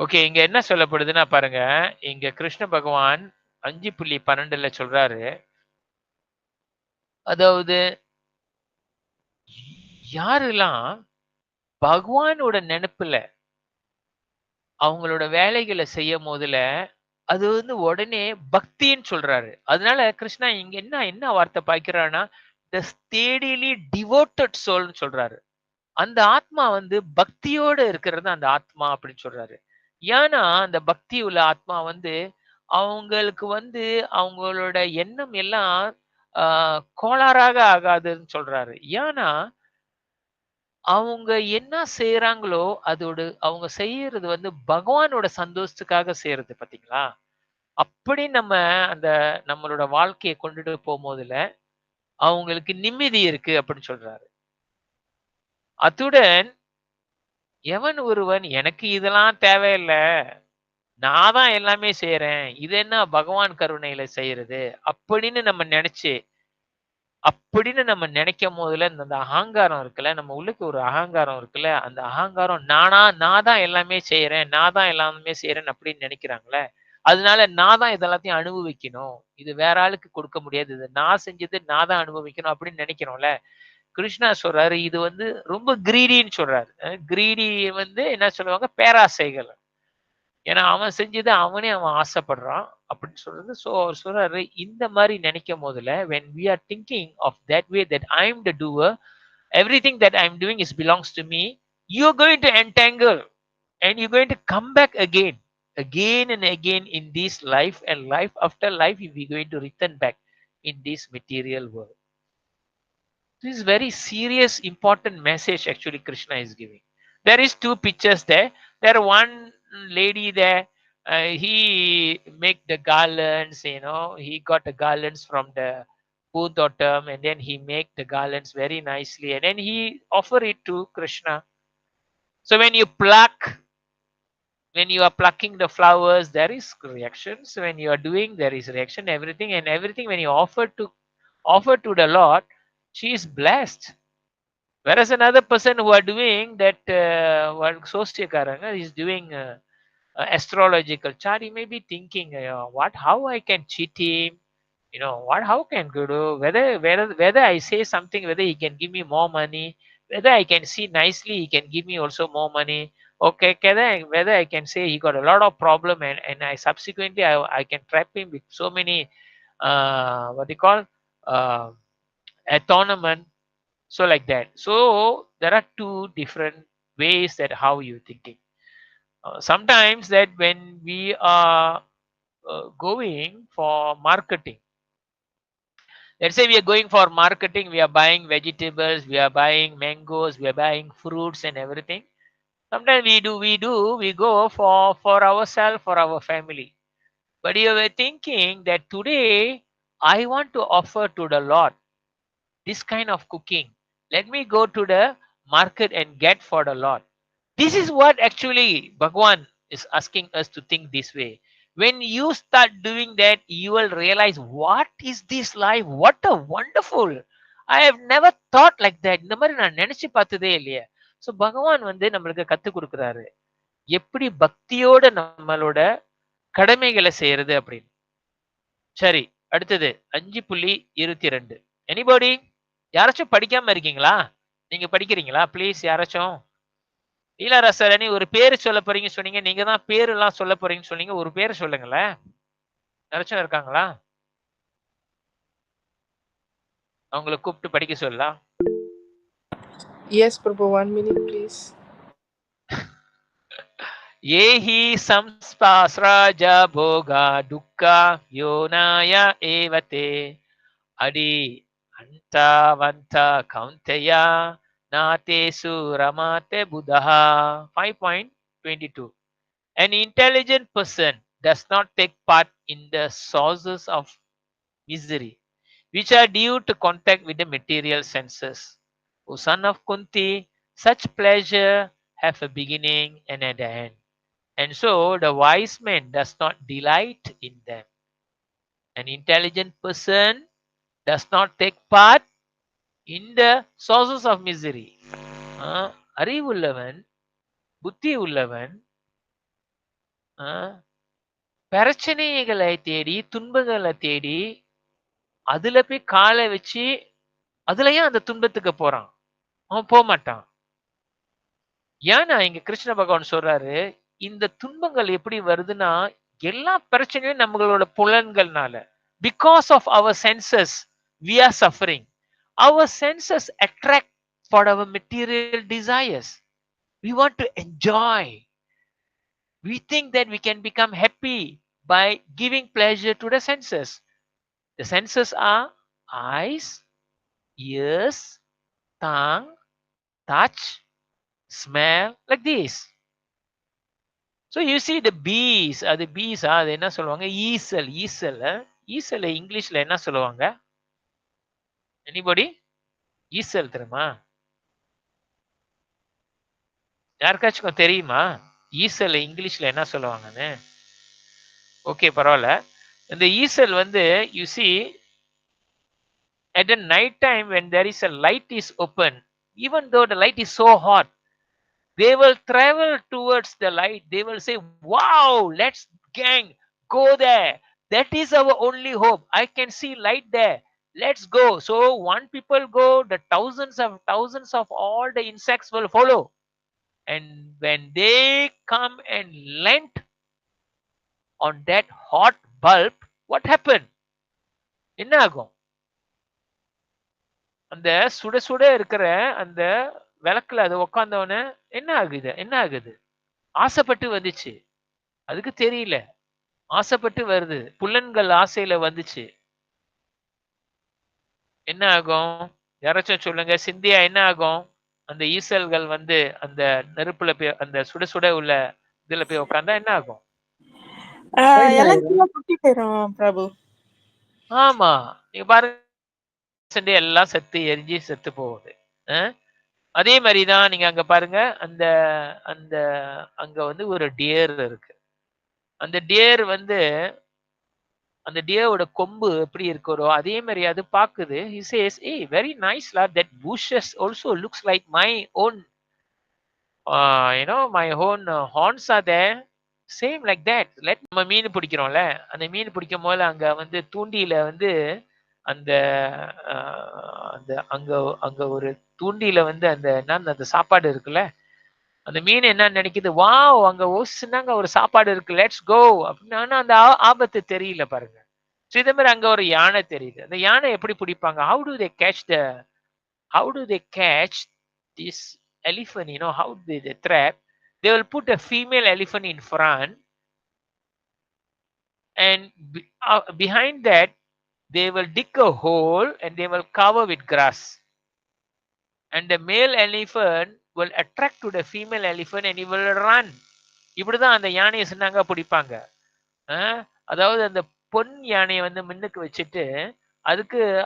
Okay, இங்க என்ன சொல்லப்படுதுன்னா பாருங்க, இங்க கிருஷ்ண பகவான் 5.12 சொல்றாரு, அதாவது யாரெல்லாம் பகவானோட நினைப்புல அவங்களோட வேலைகளை செய்யும் போதுல அது வந்து உடனே பக்தின்னு சொல்றாரு. அதனால கிருஷ்ணா இங்க என்ன வார்த்தை பாய்க்கிறான்னா, the steadily devoted soulன்னு சொல்றாரு. அந்த ஆத்மா வந்து பக்தியோட இருக்கிறது அந்த ஆத்மா அப்படின்னு சொல்றாரு. ஏன்னா அந்த பக்தி உள்ள ஆத்மா வந்து அவங்களுக்கு வந்து அவங்களோட எண்ணம் எல்லாம் கோளாறாக ஆகாதுன்னு சொல்றாரு. ஏன்னா அவங்க என்ன செய்யறாங்களோ அதோட அவங்க செய்யறது வந்து பகவானோட சந்தோஷத்துக்காக செய்யறது. பாத்தீங்களா? அப்படி நம்ம அந்த நம்மளோட வாழ்க்கையை கொண்டுட்டு போகும்போதுல அவங்களுக்கு நிம்மதி இருக்கு அப்படின்னு சொல்றாரு. அத்துடன் எவன் ஒருவன் எனக்கு இதெல்லாம் தேவையில்லை, நான் தான் எல்லாமே செய்றேன். இது என்ன பகவான் கருணையில செய்யறது அப்படின்னு நம்ம நினைக்கும் போதுல அந்த அகங்காரம் இருக்குல்ல, நம்ம உள்ளுக்கு ஒரு அகங்காரம் இருக்குல்ல, அந்த அகங்காரம் நான் தான் எல்லாமே செய்றேன், நான் தான் எல்லாமே செய்றேன் அப்படின்னு நினைக்கிறாங்கல்ல. அதனால நான் தான் இதெல்லாத்தையும் அனுபவிக்கணும். இது வேற ஆளுக்கு கொடுக்க முடியாது. இது நான் செஞ்சது நான் தான் அனுபவிக்கணும் அப்படின்னு நினைக்கிறோம்ல. கிருஷ்ணா சொல்றாரு, இது வந்து ரொம்ப கிரீடின்னு சொல்றாரு. கிரீடி வந்து என்ன சொல்லுவாங்க? பேராசைகள். ஏன்னா அவன் செஞ்சது அவன் ஆசைப்படுறான் அப்படின்னு சொல்றது. ஸோ அவர் சொல்றாரு, இந்த மாதிரி நினைக்கும் போதுல when we are thinking of that way that I am the doer, everything that I am doing is belongs to me, you're going to entangle and you're going to come back again and again in this life, and life after life we're going to return back in this material world. This is very serious, important message actually Krishna is giving. There is two pictures there. There one lady there. He make the garlands. He got the garlands from the Poototam, and then he make the garlands very nicely, and then he offer it to Krishna. So when you are plucking the flowers, there is reactions. When you are doing, there is reaction. Everything when you offer to the Lord, she is blessed. Whereas another person who are doing that, is doing astrological chart, he may be thinking, how I can cheat him, how can Guru, whether I say something, whether he can give me more money, whether I can see nicely, he can give me also more money. Okay, whether I can say he got a lot of problem, and I subsequently I can trap him with so many what they call a tournament. So like that. So there are two different ways that how you thinking. Sometimes that when we are going for marketing, let's say we are going for marketing, we are buying vegetables, we are buying mangoes, we are buying fruits and everything. Sometimes we go for ourselves, for our family. But you were thinking that today I want to offer to the Lord this kind of cooking. Let me go to the market and get for the Lord. This is what actually Bhagwan is asking us to think this way. When you start doing that, you will realize, what is this life? What a wonderful. I have never thought like that. இந்த மாதிரி நான் நினைச்சு பார்த்ததே இல்லையே. So பகவான் வந்து நம்மளுக்கு கற்றுக் கொடுக்குறாரு, எப்படி பக்தியோட நம்மளோட கடமைகளை செய்யறது அப்படின்னு. சரி, அடுத்தது 5.22. எனிபடி? யாராச்சும் படிக்காம இருக்கீங்களா? நீங்க படிக்கிறீங்களா? ப்ளீஸ் யாராச்சும். லீலாரசரணி ஒரு பேரு சொல்ல போறீங்க சொன்னீங்க. நீங்க தான் பேரு எல்லாம் சொல்ல போறீங்கன்னு சொன்னீங்க. ஒரு பேரு சொல்லுங்களேன். யாராச்சும் இருக்காங்களா? அவங்கள கூப்பிட்டு படிக்க சொல்லலாம். Yes, Prabhu, 1 minute, please. Yehi samspasraja bhoga dukkha yonaya evate adi antavanta kaunteya natesu ramate buddha. 5.22. An intelligent person does not take part in the sources of misery, which are due to contact with the material senses. O son of Kunti, such pleasure have a beginning and an end, and so the wise man does not delight in them. An intelligent person does not take part in the sources of misery. அறிவுள்ளவன், புத்தி உள்ளவன் பிரச்சனைகளை தேடி, துன்பங்களை தேடி, அதுல போய் காலை வச்சு அதுலயும் அந்த துன்பத்துக்கு போறான். அவன் போக மாட்டான். ஏன்னா இங்க கிருஷ்ண பகவான் சொல்றாரு, இந்த துன்பங்கள் எப்படி வருதுன்னா, எல்லா பிரச்சனையும் நம்மளோட புலன்கள்னால. Because of our senses, we are suffering. Our senses attract for our material desires. We want to enjoy. We think that we can become happy by giving pleasure to the senses. The senses are eyes, ears, tongue, touch, smell, like this. So you see the bees, அது bees அது என்ன சொல்லுவாங்க? ஈசல் இங்கிலீஷ்ல என்ன சொல்லுவாங்க? Anybody? ஈசல் தெரியுமா? யாருக்காச்சும் தெரியுமா? ஈசல் இங்கிலீஷ்ல என்ன சொல்லுவாங்கன்னு? ஓகே, பரவாயில்ல. இந்த ஈசல் வந்து you see at the night time when there is a light is open, even though the light is so hot, they will travel towards the light. They will say, wow, let's gang go there. That is our only hope. I can see light there. Let's go. So one people go, the thousands of all the insects will follow. And when they come and land on that hot bulb, what happened? என்ன ஆகும்? அந்த சுட சுட இருக்கிற அந்த விளக்குல அது உட்கார்ந்தவன என்ன ஆகுது? ஆசைப்பட்டு வந்துச்சு. அதுக்கு தெரியல. ஆசைப்பட்டு வருது. புலன்கள் ஆசையில வந்துச்சு. என்ன ஆகும்? யாராச்சும் சொல்லுங்க. சிந்தியா என்ன ஆகும்? அந்த ஈசல்கள் வந்து அந்த நெருப்புல போய் அந்த சுட சுட உள்ள இதுல போய் உட்கார்ந்தா என்ன ஆகும்? எல்லாம் குட்டி போயிரும் பிரபு. ஆமா, நீங்க பாருங்க, எல்லாம் செத்து எரிஞ்சு செத்து போகுது. அதே மாதிரிதான் நீங்க அங்க பாருங்க, அந்த அந்த அங்க வந்து ஒரு டியர் இருக்கு. அந்த டியர் வந்து அந்த டியரோட கொம்பு எப்படி இருக்கிறோ அதே மாதிரி அது பாக்குது. He says, hey, very nice la, that bushes also looks like my own my own horns are there, same like that. நம்ம மீன் பிடிக்கிறோம்ல, அந்த மீன் பிடிக்கும் போது அங்க வந்து தூண்டியில வந்து அந்த அந்த அங்க அங்க ஒரு தூண்டியில வந்து அந்த என்ன அந்த சாப்பாடு இருக்குல்ல, அந்த மீன் என்ன நினைக்குது, வாவ் அங்க ஓசுனாங்க ஒரு சாப்பாடு இருக்கு, லெட்ஸ் கோ அப்படின்னு. அந்த ஆபத்து தெரியல பாருங்க. ஸோ இதே மாதிரி அங்க ஒரு யானை தெரியுது. அந்த யானை எப்படி பிடிப்பாங்க? How to they catch this elephant? How they trap? They will put a female elephant in front, and behind that they will dig a hole and they will cover with grass, and the male elephant will attract to the female elephant and he will run. இப்படிதான் அந்த யானையை சொன்னாங்க பிடிப்பாங்க. அதாவது அந்த பொன் யானையை வந்து முன்னுக்கு வச்சுட்டு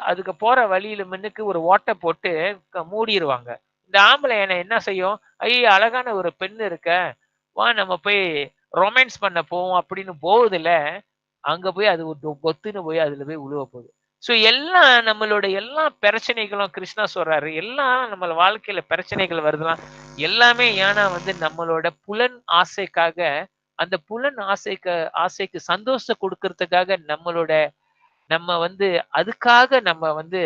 அதுக்கு போற வழியில முன்னுக்கு ஒரு ஓட்டை போட்டு மூடிடுவாங்க. இந்த ஆம்பளை யானை என்ன செய்யும்? ஐயோ, அழகான ஒரு பெண் இருக்க, வா நம்ம போய் ரொமான்ஸ் பண்ண போவோம் அப்படின்னு போகுதுல, அங்க போய் அது பொத்துன்னு போய் அதுல போய் உழுவ போகுது. ஸோ எல்லாம் நம்மளோட எல்லா பிரச்சனைகளும் கிருஷ்ணா சொல்றாரு, எல்லாம் நம்ம வாழ்க்கையில பிரச்சனைகள் வருதுலாம் எல்லாமே ஏன்னா வந்து நம்மளோட புலன் ஆசைக்காக, அந்த புலன் ஆசைக்கு சந்தோஷம் கொடுக்கறதுக்காக நம்ம வந்து அதுக்காக நம்ம வந்து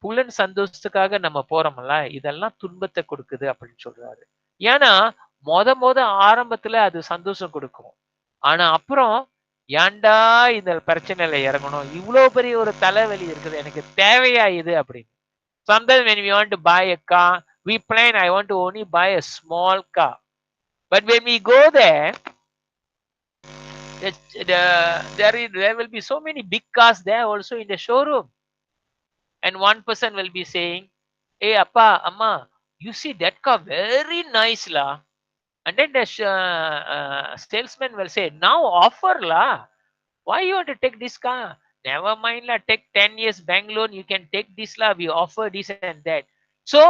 புலன் சந்தோஷத்துக்காக நம்ம போறோம்ல, இதெல்லாம் துன்பத்தை கொடுக்குது அப்படின்னு சொல்றாரு. ஏன்னா மொத ஆரம்பத்துல அது சந்தோஷம் கொடுக்கும். ஆனா அப்புறம் ஏன்டா இந்த பிரச்சனையில இறங்கணும், இவ்வளவு பெரிய ஒரு தலைவலி இருக்குது, எனக்கு தேவையா இது அப்படின்னு. Sometimes when we want to buy a car, we plan, I want to only buy a small car. But when we go there, there will be so many big cars there also in the showroom. And one person will be saying, hey, appa, amma, you see that car very nice la. And then the salesman will say, now offer la. Why you want to take this car? Never mind la, take 10 years bank loan, you can take this la, we offer this and that. So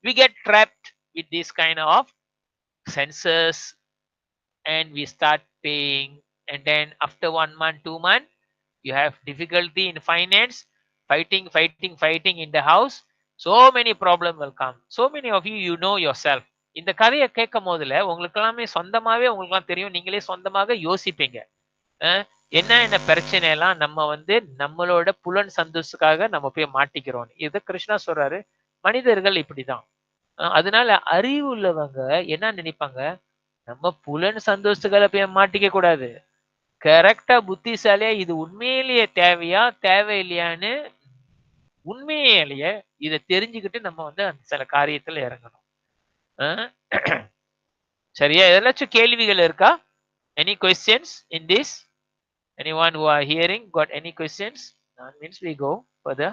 we get trapped with this kind of senses and we start paying, and then after 1 month, 2 months, you have difficulty in finance, fighting in the house. So many problems will come. So many of you know yourself. இந்த கதையை கேட்கும் போதுல உங்களுக்கு எல்லாமே சொந்தமாவே உங்களுக்கு தெரியும், நீங்களே சொந்தமாக யோசிப்பீங்க. என்ன பிரச்சனை எல்லாம் நம்ம வந்து நம்மளோட புலன் சந்தோஷத்துக்காக நம்ம போய் மாட்டிக்கிறோம். இது கிருஷ்ணா சொல்றாரு, மனிதர்கள் இப்படிதான். அதனால அறிவு உள்ளவங்க என்ன நினைப்பாங்க, நம்ம புலன் சந்தோஷத்துக்காக போய் மாட்டிக்க கூடாது, கரெக்டா புத்திசாலியா இது உண்மையிலேயே தேவையா தேவையில்லையான்னு உண்மையிலேயே இதை தெரிஞ்சுக்கிட்டு நம்ம வந்து அந்த சில காரியத்துல இறங்கணும். சரியா? ஏதாச்சும் கேள்விகள் இருக்கா? Any questions in this? Anyone who are hearing got any questions? None means we go further.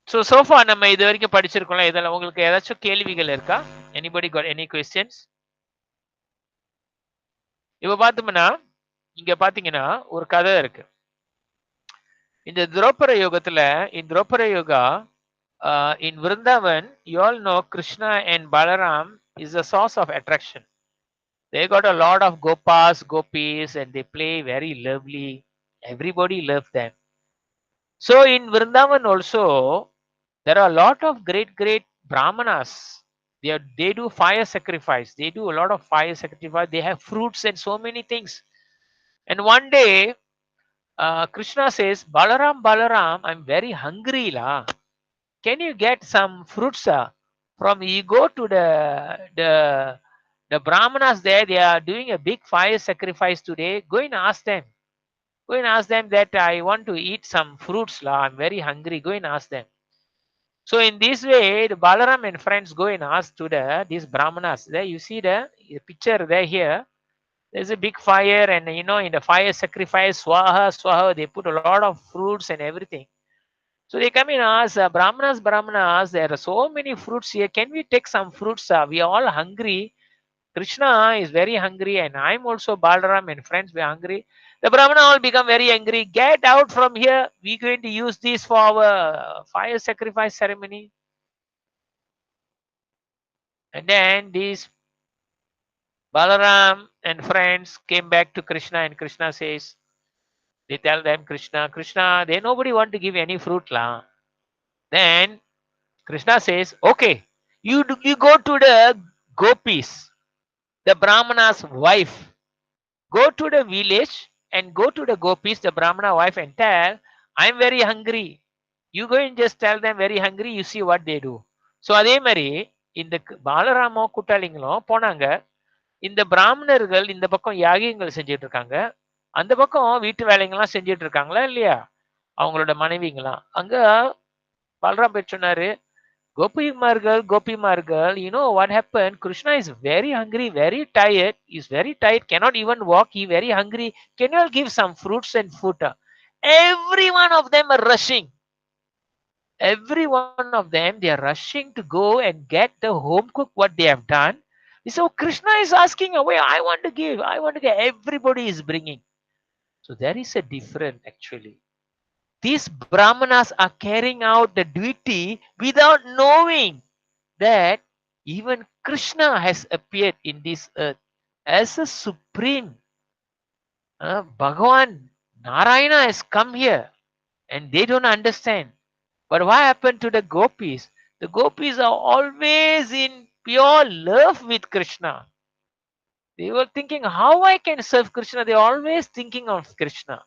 So far நம்ம இது வரைக்கும் படிச்சிருக்கோம்ல, இதெல்லாம் உங்களுக்கு ஏதாச்சும் கேள்விகள் இருக்கா? Anybody got any questions? இப்ப பார்த்தோம்னா இங்க பாத்தீங்கன்னா ஒரு கதை இருக்கு. இந்த திரௌபர யோகத்துல, in Draupara Yoga, in Vrindavan, you all know Krishna and Balaram is the source of attraction. They got a lot of gopas, gopis, and they play very lovely. Everybody loves them. So in Vrindavan also, there are a lot of great brahmanas. They do fire sacrifice. They do a lot of fire sacrifice. They have fruits and so many things. And one day, Krishna says, Balaram, Balaram, I'm very hungry, la. Can you get some fruits? From you go to the brahmanas there. They are doing a big fire sacrifice today. Go and ask them. Go and ask them that I want to eat some fruits, la. I'm very hungry. Go and ask them. So in this way, the Balaram and friends go and ask to these brahmanas. There you see the picture there here. There's a big fire, and in the fire sacrifice, swaha, swaha, they put a lot of fruits and everything. So they come and ask, Brahmanas, there are so many fruits here. Can we take some fruits? We are all hungry. Krishna is very hungry, and I'm also Balaram and friends, we're hungry. The Brahmana all become very angry. Get out from here. We're going to use this for our fire sacrifice ceremony. And then these Balaram and friends came back to Krishna, and Krishna says, they tell them, Krishna, they nobody want to give any fruit, la. Then Krishna says, okay, you go to the gopis, the Brahmana's wife. Go to the village and go to the gopis, the Brahmana wife, and tell, I'm very hungry. You go and just tell them very hungry, you see what they do. So அதே மாதிரி இந்த பாலராமோ கூட்டாளிங்களும் போனாங்க. இந்த பிராமணர்கள் இந்த பக்கம் யாகியங்கள் செஞ்சுட்டு இருக்காங்க. அந்த பக்கம் வீட்டு வேலைங்கெல்லாம் செஞ்சுட்டு இருக்காங்களா இல்லையா? அவங்களோட மனைவிங்களாம். அங்க பலராம் போய் சொன்னாரு, Gopimargal, you know what happened? Krishna is very hungry, very tired. He's very tired, cannot even walk. He very hungry. Can you all give some fruits and food? Every one of them are rushing. Every one of them, they are rushing to go and get the home cook what they have done. So Krishna is asking away, I want to give, I want to get. Everybody is bringing. So there is a difference actually. These brahmanas are carrying out the duty without knowing that even Krishna has appeared in this earth as a supreme. Bhagavan Narayana has come here and they don't understand. But what happened to the gopis? The gopis are always in pure love with Krishna. They were thinking how I can serve Krishna. They're always thinking of Krishna.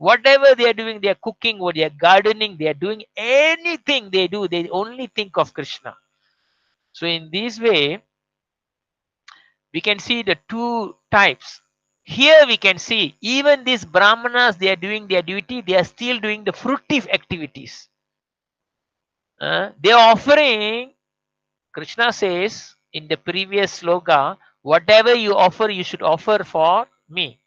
Whatever they are doing, they are cooking or they are gardening, they are doing anything they do, they only think of Krishna. So in this way, we can see the two types. Here we can see even these brahmanas, they are doing their duty, they are still doing the fruitive activities. They are offering, Krishna says in the previous sloka, whatever you offer, you should offer for me.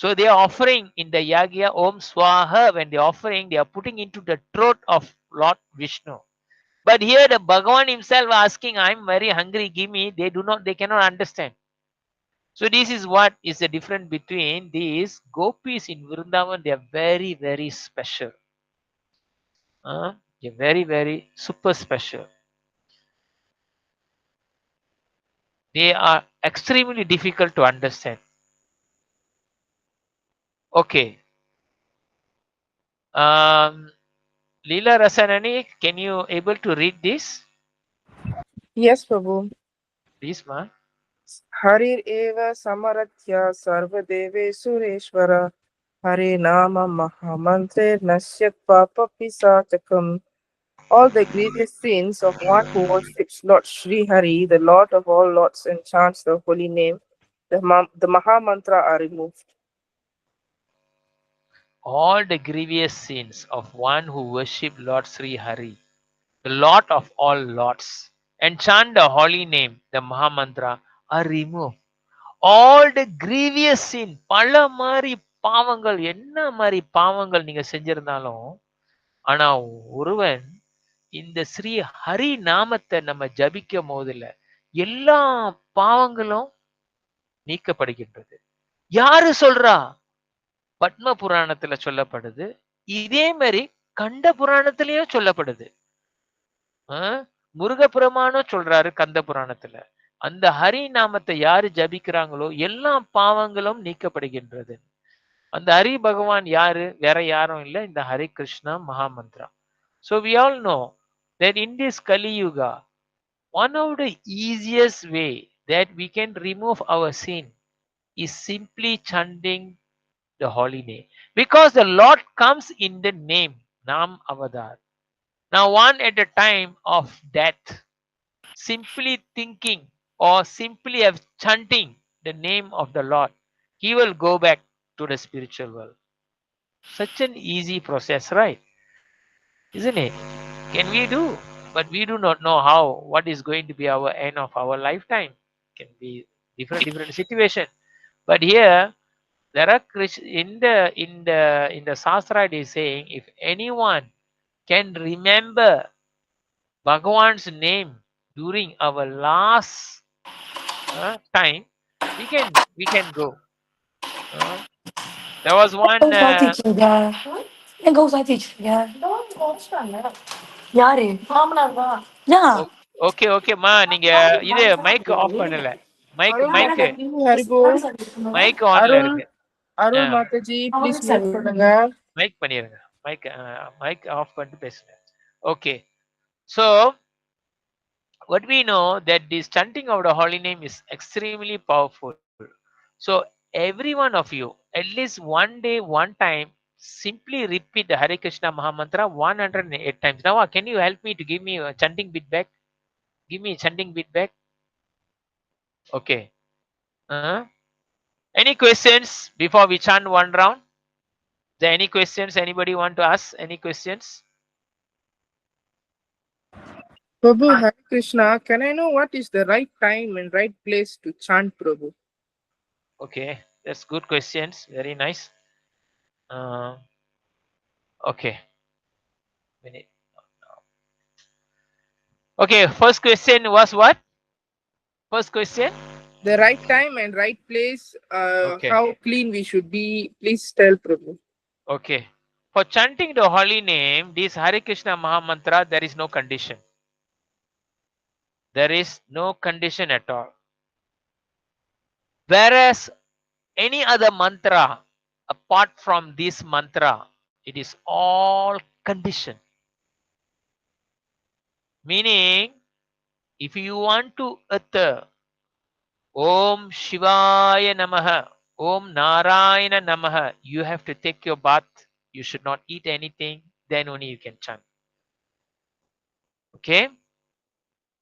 So they are offering in the Yagya Om Swaha. When they are offering, they are putting into the throat of Lord Vishnu. But here the Bhagavan himself asking, I'm very hungry, give me. They cannot understand. So this is what is the difference between these gopis in Vrindavan. They are very, very special. They're very, very super special. They are extremely difficult to understand. Okay. Leela Rasanani, can you able to read this? Yes, Prabhu. Please, ma. Harir eva samaratya sarvadeve sureshwara. Hare nama mahamantre nasyat papa pisachakam. All the grievous sins of one who worships Lord Sri Hari, the Lord of all lords, and chants the holy name, the Maha Mantra are removed. All the grievous sins of one who worships Lord Sri Hari, the Lord of all lords, and chant the holy name, the Maha Mantra, are removed. All the grievous sin, பல மாதிரி பாவங்கள், என்ன மாதிரி பாவங்கள் நீங்க செஞ்சிருந்தாலும், ஆனா ஒருவன் இந்த ஸ்ரீ ஹரி நாமத்தை நம்ம ஜபிக்கும் போதுல எல்லா பாவங்களும் நீக்கப்படுகின்றது. யாரு சொல்றா? பத்ம புராணத்துல சொல்லப்படுது. இதே மாதிரி கண்ட புராணத்திலயும் சொல்லப்படுது. முருக பெருமானும் சொல்றாரு கந்த புராணத்துல. அந்த ஹரி நாமத்தை யாரு ஜபிக்கிறாங்களோ எல்லா பாவங்களும் நீக்கப்படுகின்றது. அந்த ஹரி பகவான் யாரு? வேற யாரும் இல்ல, இந்த Hari Krishna mahamantra. So we all know that in this Kali Yuga, one of the easiest way that we can remove our sin is simply chanting the holy name. Because the Lord comes in the name, Nam Avadar. Now one at a time of death, simply thinking or simply of chanting the name of the Lord, he will go back to the spiritual world. Such an easy process, right? Isn't it? Can we do? But we do not know how, what is going to be our end of our lifetime. Can be different situation. But here there are in the Shastra it is saying, if anyone can remember Bhagavan's name during our last time, we can go. There was one. எங்க ஊர் சாத்திச்சிருக்க யாரு மாமனார் தான் Okay, okay, ma. நீங்க இது mic off பண்ணல. Mic Arul mic Mataji, Haribo. Mic ஆன்ல Arul, இருக்கு. Arul Mataji, please mute பண்ணுங்க. மைக் பண்ணிருங்க. மைக் ஆஃப் பண்ணிட்டு பேசுங்க. Okay. So what we know that this chanting of the holy name is extremely powerful. So every one of you, at least one day, one time, simply repeat the Hare Krishna Mahamantra 108 times. Now, can you help me to give me a chanting bit back? Give me a chanting bit back. Okay. Any questions before we chant one round? Is there any questions? Anybody want to ask any questions? Prabhu, Hare Krishna, can I know what is the right time and right place to chant, Prabhu? Okay, that's good questions. Very nice. Okay. Minute. Okay, first question was what? First question? The right time and right place, Okay. how clean we should be. Please tell, Prabhu. Okay. For chanting the holy name, this Hare Krishna Mahamantra, there is no condition. There is no condition at all. Whereas any other mantra, apart from this mantra, it is all condition. Meaning, if you want to utter Om Shivaya Namaha, Om Narayana Namaha, you have to take your bath. You should not eat anything. Then only you can chant. Okay?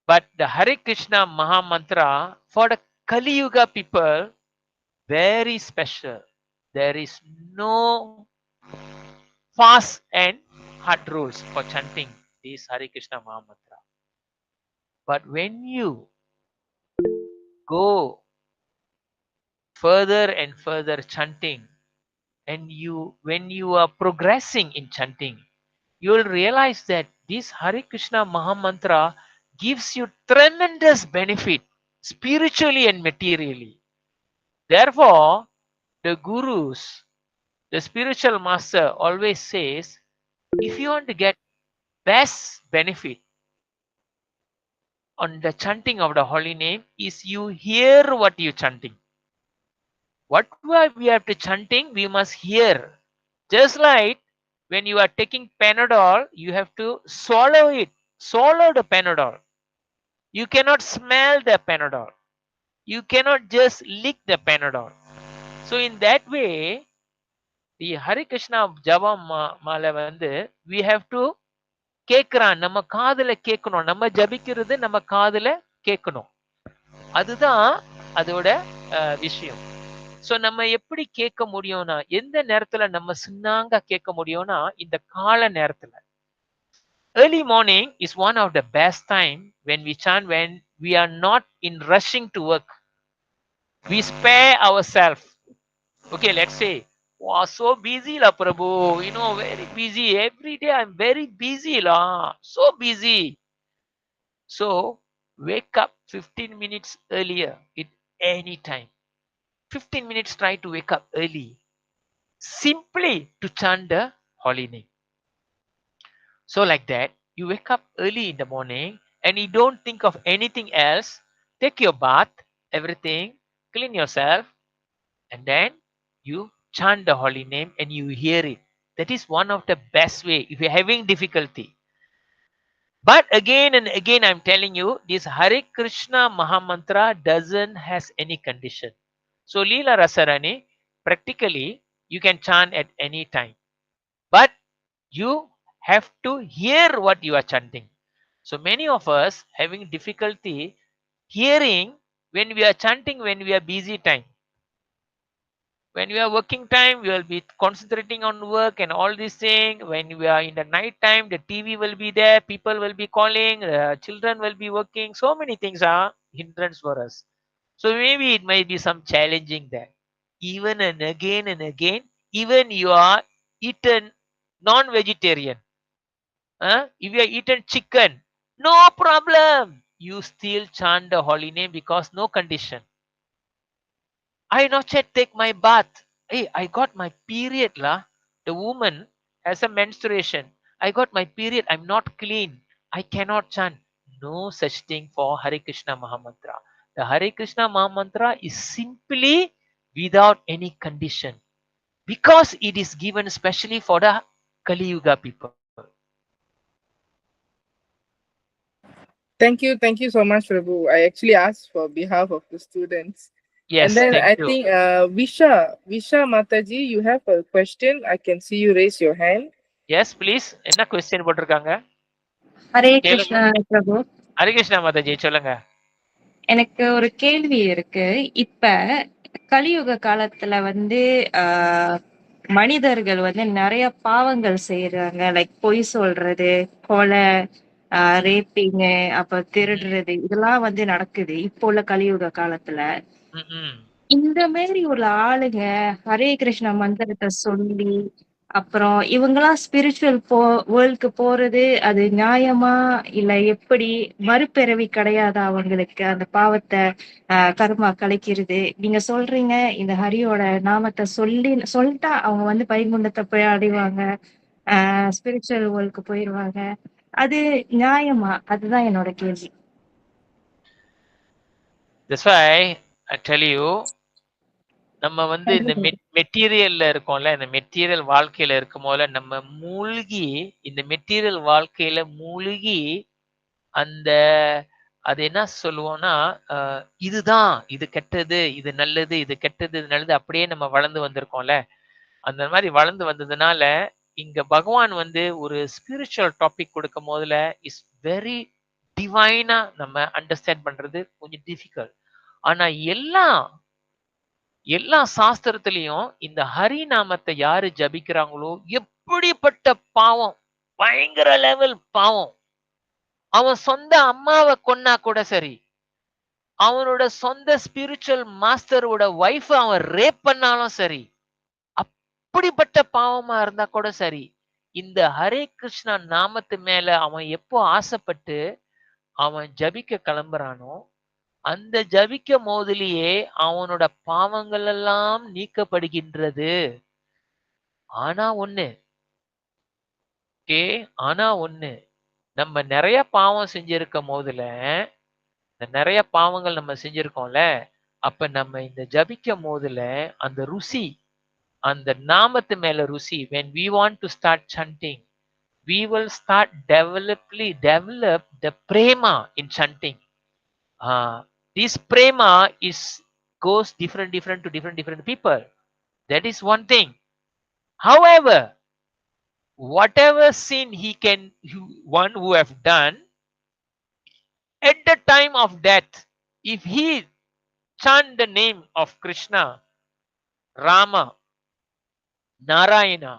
But the Hare Krishna Mahamantra, for the Kali Yuga people, very special. There is no fast and hard rules for chanting this Hare Krishna Mahamantra. But when you go further and further chanting, and when you are progressing in chanting, you will realize that this Hare Krishna Mahamantra gives you tremendous benefit spiritually and materially. Therefore, the gurus, the spiritual master always says, if you want to get best benefit on the chanting of the holy name, is you hear what you chanting. What we have to chanting, we must hear. Just like when you are taking Panadol, you have to swallow it. Swallow the Panadol. You cannot smell the Panadol. You cannot just lick the Panadol. So in that way, the Hare Krishna Java Mala வந்து we have to கேட்கிறான், நம்ம காதுல கேட்கணும். நம்ம ஜபிக்கிறது நம்ம காதுல கேட்கணும். அதுதான் அதோட விஷயம். சோ நம்ம எப்படி கேட்க முடியும்னா, எந்த நேரத்துல நம்ம சின்னாங்க கேட்க முடியும்னா, இந்த கால நேரத்துல. Early morning is one of the best time when we chant, when we are not in rushing to work. We spare ourselves. Okay, let's say, wow, so busy la Prabhu, very busy. Every day I'm very busy la, so busy. So wake up 15 minutes earlier at any time. 15 minutes try to wake up early. Simply to chant the holy name. So like that, you wake up early in the morning and you don't think of anything else. take your bath, everything, clean yourself, and then you chant the holy name and you hear it. That is one of the best way if you're having difficulty. But again and again, I'm telling you, this Hare Krishna Mahamantra doesn't has any condition. So Leela Rasarani, practically you can chant at any time. But you have to hear what you are chanting. So many of us having difficulty hearing when we are chanting when we are busy time. When we are working time, we will be concentrating on work and all these things. When we are in the night time, the TV will be there, people will be calling, children will be working. So many things are hindrance for us. So maybe it might be some challenging there. Even and again, even you are eaten non-vegetarian. If you are eaten chicken, no problem. You still chant the holy name because no condition. I not yet take my bath. Hey, I got my period lah. The woman has a menstruation. I got my period. I'm not clean. I cannot chant. No such thing for Hare Krishna Mahamantra. The Hare Krishna Mahamantra is simply without any condition because it is given specially for the Kali Yuga people. Thank you so much, Prabhu. I actually asked for behalf of the students. Yes, and then thank I you. think Visha Mataji, you have a question. I can see you raise your hand. Yes, please. என்ன question போட்டிருக்காங்க? ஹரே கேளுங்க. கிருஷ்ணா பிரபு. ஹரே கிருஷ்ணா மாதாஜி சொல்லுங்க. எனக்கு ஒரு கேள்வி இருக்கு. இப்ப கலியுக காலத்துல மனிதர்கள் நிறைய பாவங்கள் செய்யறாங்க. லைக் பொய் சொல்றது, கொலை, ரேப்பிங், அப்புறம் திருடுறது, இதெல்லாம் நடக்குது இப்போ உள்ள கலியுக காலத்துல. ம்ம். இந்த மாதிரி உள்ள ஆளுங்க ஹரே கிருஷ்ணா மந்திரத்தை சொல்லி அப்புறம் இவங்கெல்லாம் ஸ்பிரிச்சுவல் வேர்ல்டுக்கு போறது அது நியாயமா இல்ல எப்படி? மறுபிறவி கிடையாதா அவங்களுக்கு அந்த பாவத்தை கர்மா கலைக்கிறது? நீங்க சொல்றீங்க இந்த ஹரியோட நாமத்தை சொல்லிட்டா அவங்க பைகுண்டத்தை போய் அடைவாங்க, ஸ்பிரிச்சுவல் வேர்ல்டுக்கு போயிருவாங்க. அது நியாயமா? அதுதான் என்னோட கேள்வி. That's why I tell you, நம்ம இந்த மெட்டீரியல்ல இருக்கோம்ல, இந்த மெட்டீரியல் வாழ்க்கையில இருக்கும் போல நம்ம மூழ்கி இந்த மெட்டீரியல் வாழ்க்கையில மூழ்கி அந்த அது என்ன சொல்லுவோம்னா இதுதான், இது கெட்டது, இது நல்லது, இது கெட்டது, இது நல்லது, அப்படியே நம்ம வளர்ந்து வந்திருக்கோம்ல. அந்த மாதிரி வளர்ந்து வந்ததுனால இங்க பகவான் ஒரு ஸ்பிரிச்சுவல் டாபிக் கொடுக்கும் போதுல இஸ் வெரி டிவைனா நம்ம அண்டர்ஸ்டாண்ட் பண்றது கொஞ்சம் டிஃபிகல்ட். ஆனா எல்லா சாஸ்திரத்திலையும் இந்த ஹரி நாமத்தை யாரு ஜபிக்கிறாங்களோ எப்படிப்பட்ட பாவம், பயங்கர லெவல் பாவம், அவன் சொந்த அம்மாவை கொன்னா கூட சரி, அவனோட சொந்த ஸ்பிரிச்சுவல் மாஸ்டரோட வைஃப் அவன் ரேப் பண்ணாலும் சரி, அப்படிப்பட்ட பாவமா இருந்தா கூட சரி, இந்த ஹரே கிருஷ்ணா நாமத்து மேல அவன் எப்போ ஆசைப்பட்டு அவன் ஜபிக்க கிளம்புறானோ அந்த ஜபிக்க போதிலேயே அவனோட பாவங்கள் எல்லாம் நீக்கப்படுகின்றது. ஆனா ஒண்ணு நம்ம நிறைய பாவம் செஞ்சிருக்கும் போதுல, நிறைய பாவங்கள் நம்ம செஞ்சிருக்கோம்ல, அப்ப நம்ம இந்த ஜபிக்கும் போதுல அந்த ருசி, அந்த நாமத்து மேல ருசி, when we want to start chanting, we will start develop the prema in chanting. This prema goes different to different people. That is one thing. However, whatever sin one who have done at the time of death, if he chant the name of Krishna, Rama, Narayana,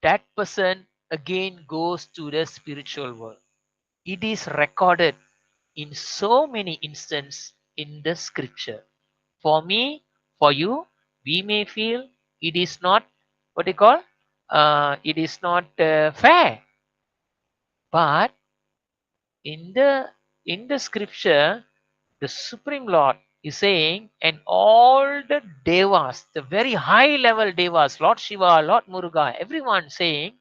that person again goes to the spiritual world. It is recorded in so many instances in the scripture. For me, for you, we may feel it is not what they call it is not fair, but in the scripture the Supreme Lord is saying, and all the devas, the very high level devas, Lord Shiva, Lord Muruga, everyone saying,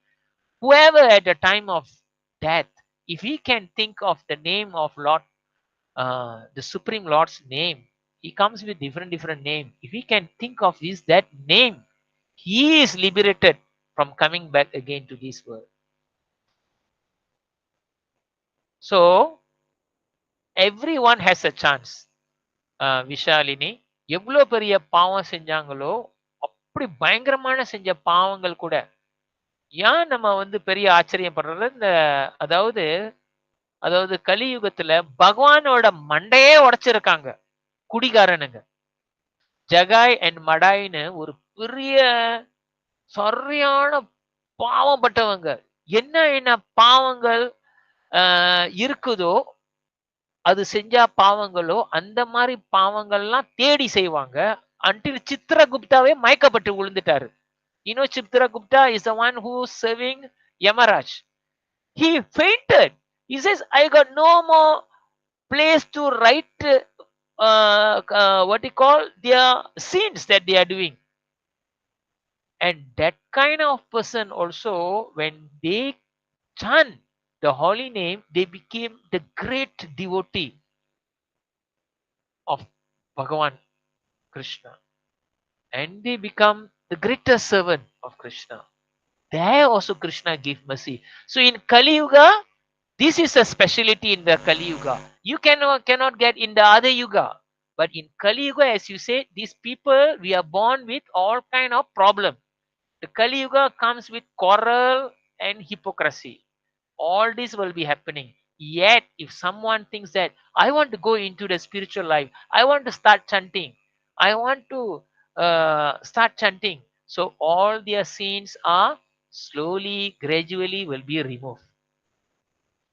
whoever at the time of death, if he can think of the name of Lord the Supreme Lord's name. He comes with different name. If he can think of that name, he is liberated from coming back again to this world. So everyone has a chance. Vishalini எவ்வளவு பெரிய பாவம் செஞ்சாங்களோ அப்படி பயங்கரமான செஞ்ச பாவங்கள் கூட ஏன் நம்ம பெரிய ஆச்சரியப்படுறது அதாவது அதாவது கலியுகத்துல பகவானோட மண்டையே உடைச்சிருக்காங்க குடிகாரனுங்க. ஜகாய் அண்ட் மடாய்னு ஒரு பெரிய சரியான பாவப்பட்டவங்க. என்ன பாவங்கள் இருக்குதோ அது செஞ்சா பாவங்களோ அந்த மாதிரி பாவங்கள்லாம் தேடி செய்வாங்க. until சித்ரகுப்தாவே மயக்கப்பட்டு விழுந்துட்டாரு. Chitragupta is the one who is serving Yamaraj. He fainted. He says, I got no more place to write what you call their sins that they are doing. And that kind of person also, when they chant the holy name, they became the great devotee of Bhagavan Krishna. And they become the greatest servant of Krishna. There also Krishna gave mercy. So in Kali Yuga, this is a speciality in the Kali Yuga. You cannot get in the other Yuga. But in Kali Yuga, as you say, these people, we are born with all kind of problem. The Kali Yuga comes with quarrel and hypocrisy. All this will be happening. Yet, if someone thinks that, I want to go into the spiritual life, I want to start chanting, I want to start chanting. So all their sins are slowly, gradually will be removed.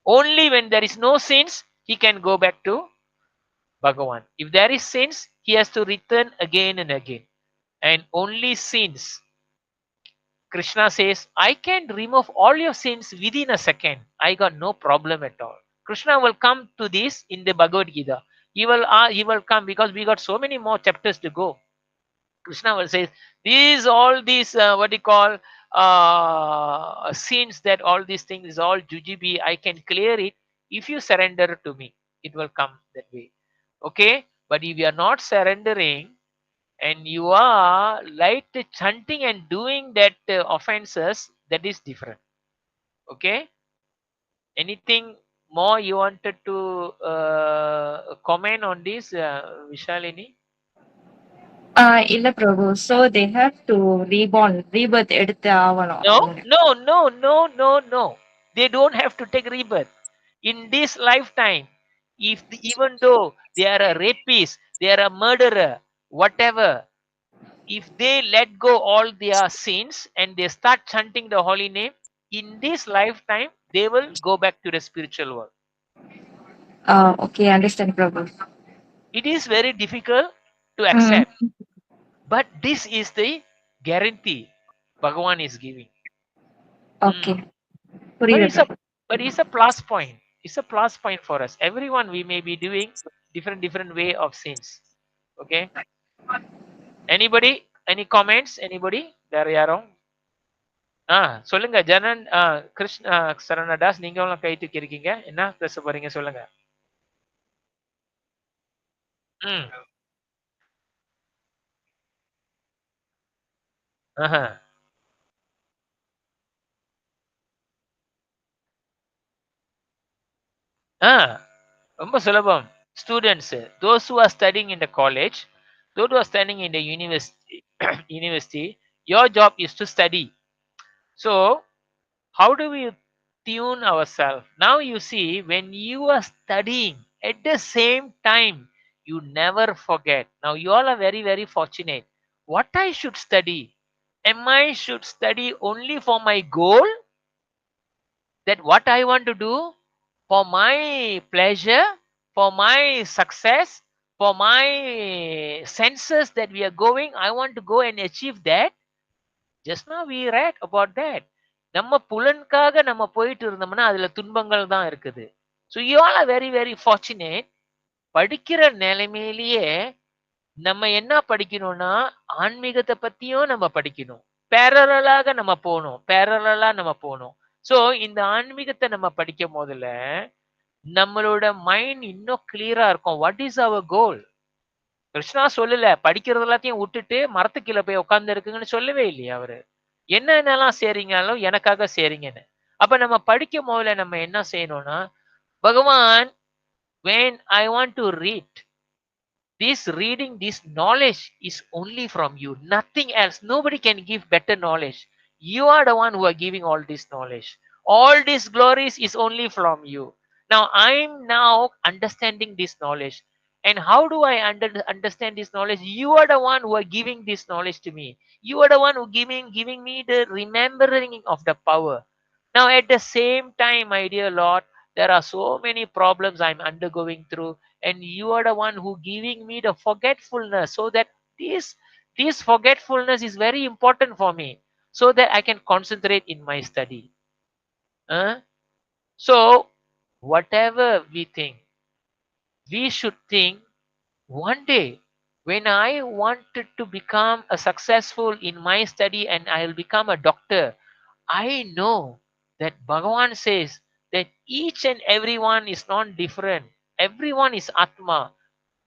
Only when there is no sins, he can go back to Bhagavan. If there is sins, he has to return again and again. And only sins, Krishna says, I can remove all your sins within a second. I got no problem at all. Krishna will come to this in the Bhagavad Gita. He will come because we got so many more chapters to go. Krishna will say, all these what you call sins, that all these things is all jujibi. I can clear it if you surrender to me. It will come that way. Okay? But if you are not surrendering and you are like chanting and doing that offenses, that is different. Okay? Anything more you wanted to comment on this, Vishalini? இல்ல பிரபு. So they have to rebirth எடுத்து ஆவணும். No. They don't have to take rebirth. In this lifetime, even though they are a rapist, they are a murderer, whatever, if they let go all their sins and they start chanting the holy name, in this lifetime, they will go back to the spiritual world. Okay, understand Prabhu. It is very difficult to accept. But this is the guarantee Bhagavan is giving. Okay. But it's a plus point. It's a plus point for us. Everyone, we may be doing different way of sins. Okay? Anybody? Any comments? Anybody? There யாரும்? சொல்லுங்க ஜனன் கிருஷ்ண சரணதாஸ், நீங்களும் கை தூக்கி இருக்கீங்க. என்ன பேச போறீங்க சொல்லுங்க. ரொம்ப சுலபம். Students, those who are studying in the college, those who are studying in the university, your job is to study. So how do we tune ourselves? Now you see, when you are studying at the same time, you never forget. Now you all are very fortunate. What I should study? Am I should study only for my goal? That what I want to do? For my pleasure? For my success? For my senses that we are going? I want to go and achieve that? Just now we read about that. நம்ம புலனுக்காக நம்ம போயிட்டு இருந்தோம்னா அதுல துன்பங்கள் தான் இருக்குது. So you all are very fortunate. படிக்கிற நிலைமையிலேயே நம்ம என்ன படிக்கணும்னா ஆன்மீகத்தை பத்தியும் நம்ம படிக்கணும். பேரலாக நம்ம போகணும். So இந்த ஆன்மீகத்தை நம்ம படிக்கும் போதுல நம்மளோட மைண்ட் இன்னும் கிளியரா இருக்கும். வாட் இஸ் அவர் கோல்? கிருஷ்ணா சொல்லல படிக்கிறது எல்லாத்தையும் விட்டுட்டு மரத்து கீழே போய் உட்கார்ந்து இருக்குங்கன்னு சொல்லவே இல்லையா அவரு. என்னென்னலாம் செய்றீங்களோ எனக்காக செய்றீங்கன்னு. அப்ப நம்ம படிக்கும் போதுல நம்ம என்ன செய்யணும்னா, பகவான், when I want to read, this reading, this knowledge is only from you, nothing else. Nobody can give better knowledge. You are the one who are giving all this knowledge. All these glories is only from you. Now I'm now understanding this knowledge. And how do I understand this knowledge? You are the one who are giving this knowledge to me. You are the one who giving me the remembering of the power. Now at the same time, my dear Lord, there are so many problems I'm undergoing through, and you are the one who giving me the forgetfulness, so that this forgetfulness is very important for me, so that I can concentrate in my study. So whatever we think, we should think, one day when I wanted to become a successful in my study and I'll become a doctor, I know that Bhagavan says that each and everyone is not different. Everyone is Atma.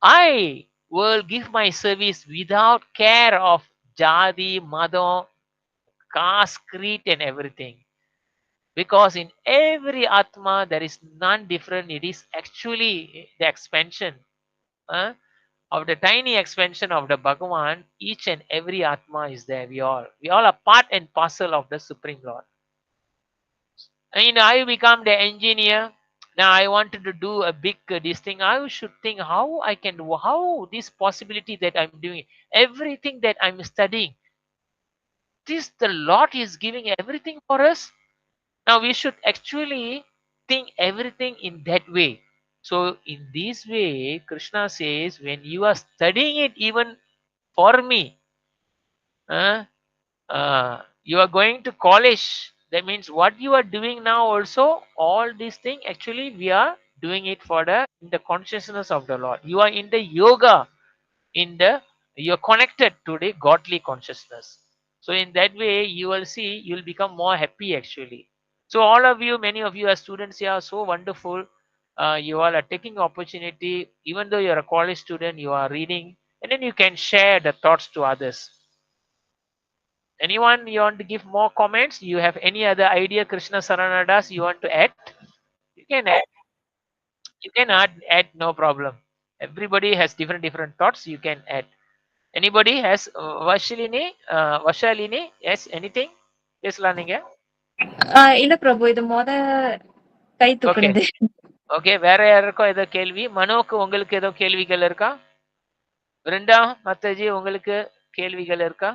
I will give my service without care of Jadi, Mada, caste, creed, and everything. Because in every Atma there is none different. It is actually the expansion of the tiny expansion of the Bhagavan. Each and every Atma is there. We all are part and parcel of the Supreme Lord. And I become the engineer. Now I wanted to do a big this thing. I should think how I can do, how this possibility that I'm doing, everything that I'm studying, this the Lord is giving everything for us. Now we should actually think everything in that way. So in this way, Krishna says, when you are studying it even for me, you are going to college. That means what you are doing now also, all these things actually we are doing it for in the consciousness of the Lord. You are in the yoga, you're connected to the godly consciousness. So in that way, you will see, you will become more happy actually. So all of you, many of you as students here are so wonderful. You all are taking opportunity, even though you're a college student, you are reading, and then you can share the thoughts to others. Anyone you want to give more comments? You have any other idea, Krishna Saranadas, you want to add? You can add. You can add no problem. Everybody has different thoughts. You can add. Anybody has Vashalini? Yes, anything? Yes, நீங்க. இல்ல பிரபு இது கை okay தூக்குனது. Okay, வேற யாருக்கும் ஏதோ கேள்வி? மனோக்கு உங்களுக்கு ஏதோ கேள்விகள் இருக்கா? பிருந்தா, மத்தஜி உங்களுக்கு கேள்விகள் இருக்கா?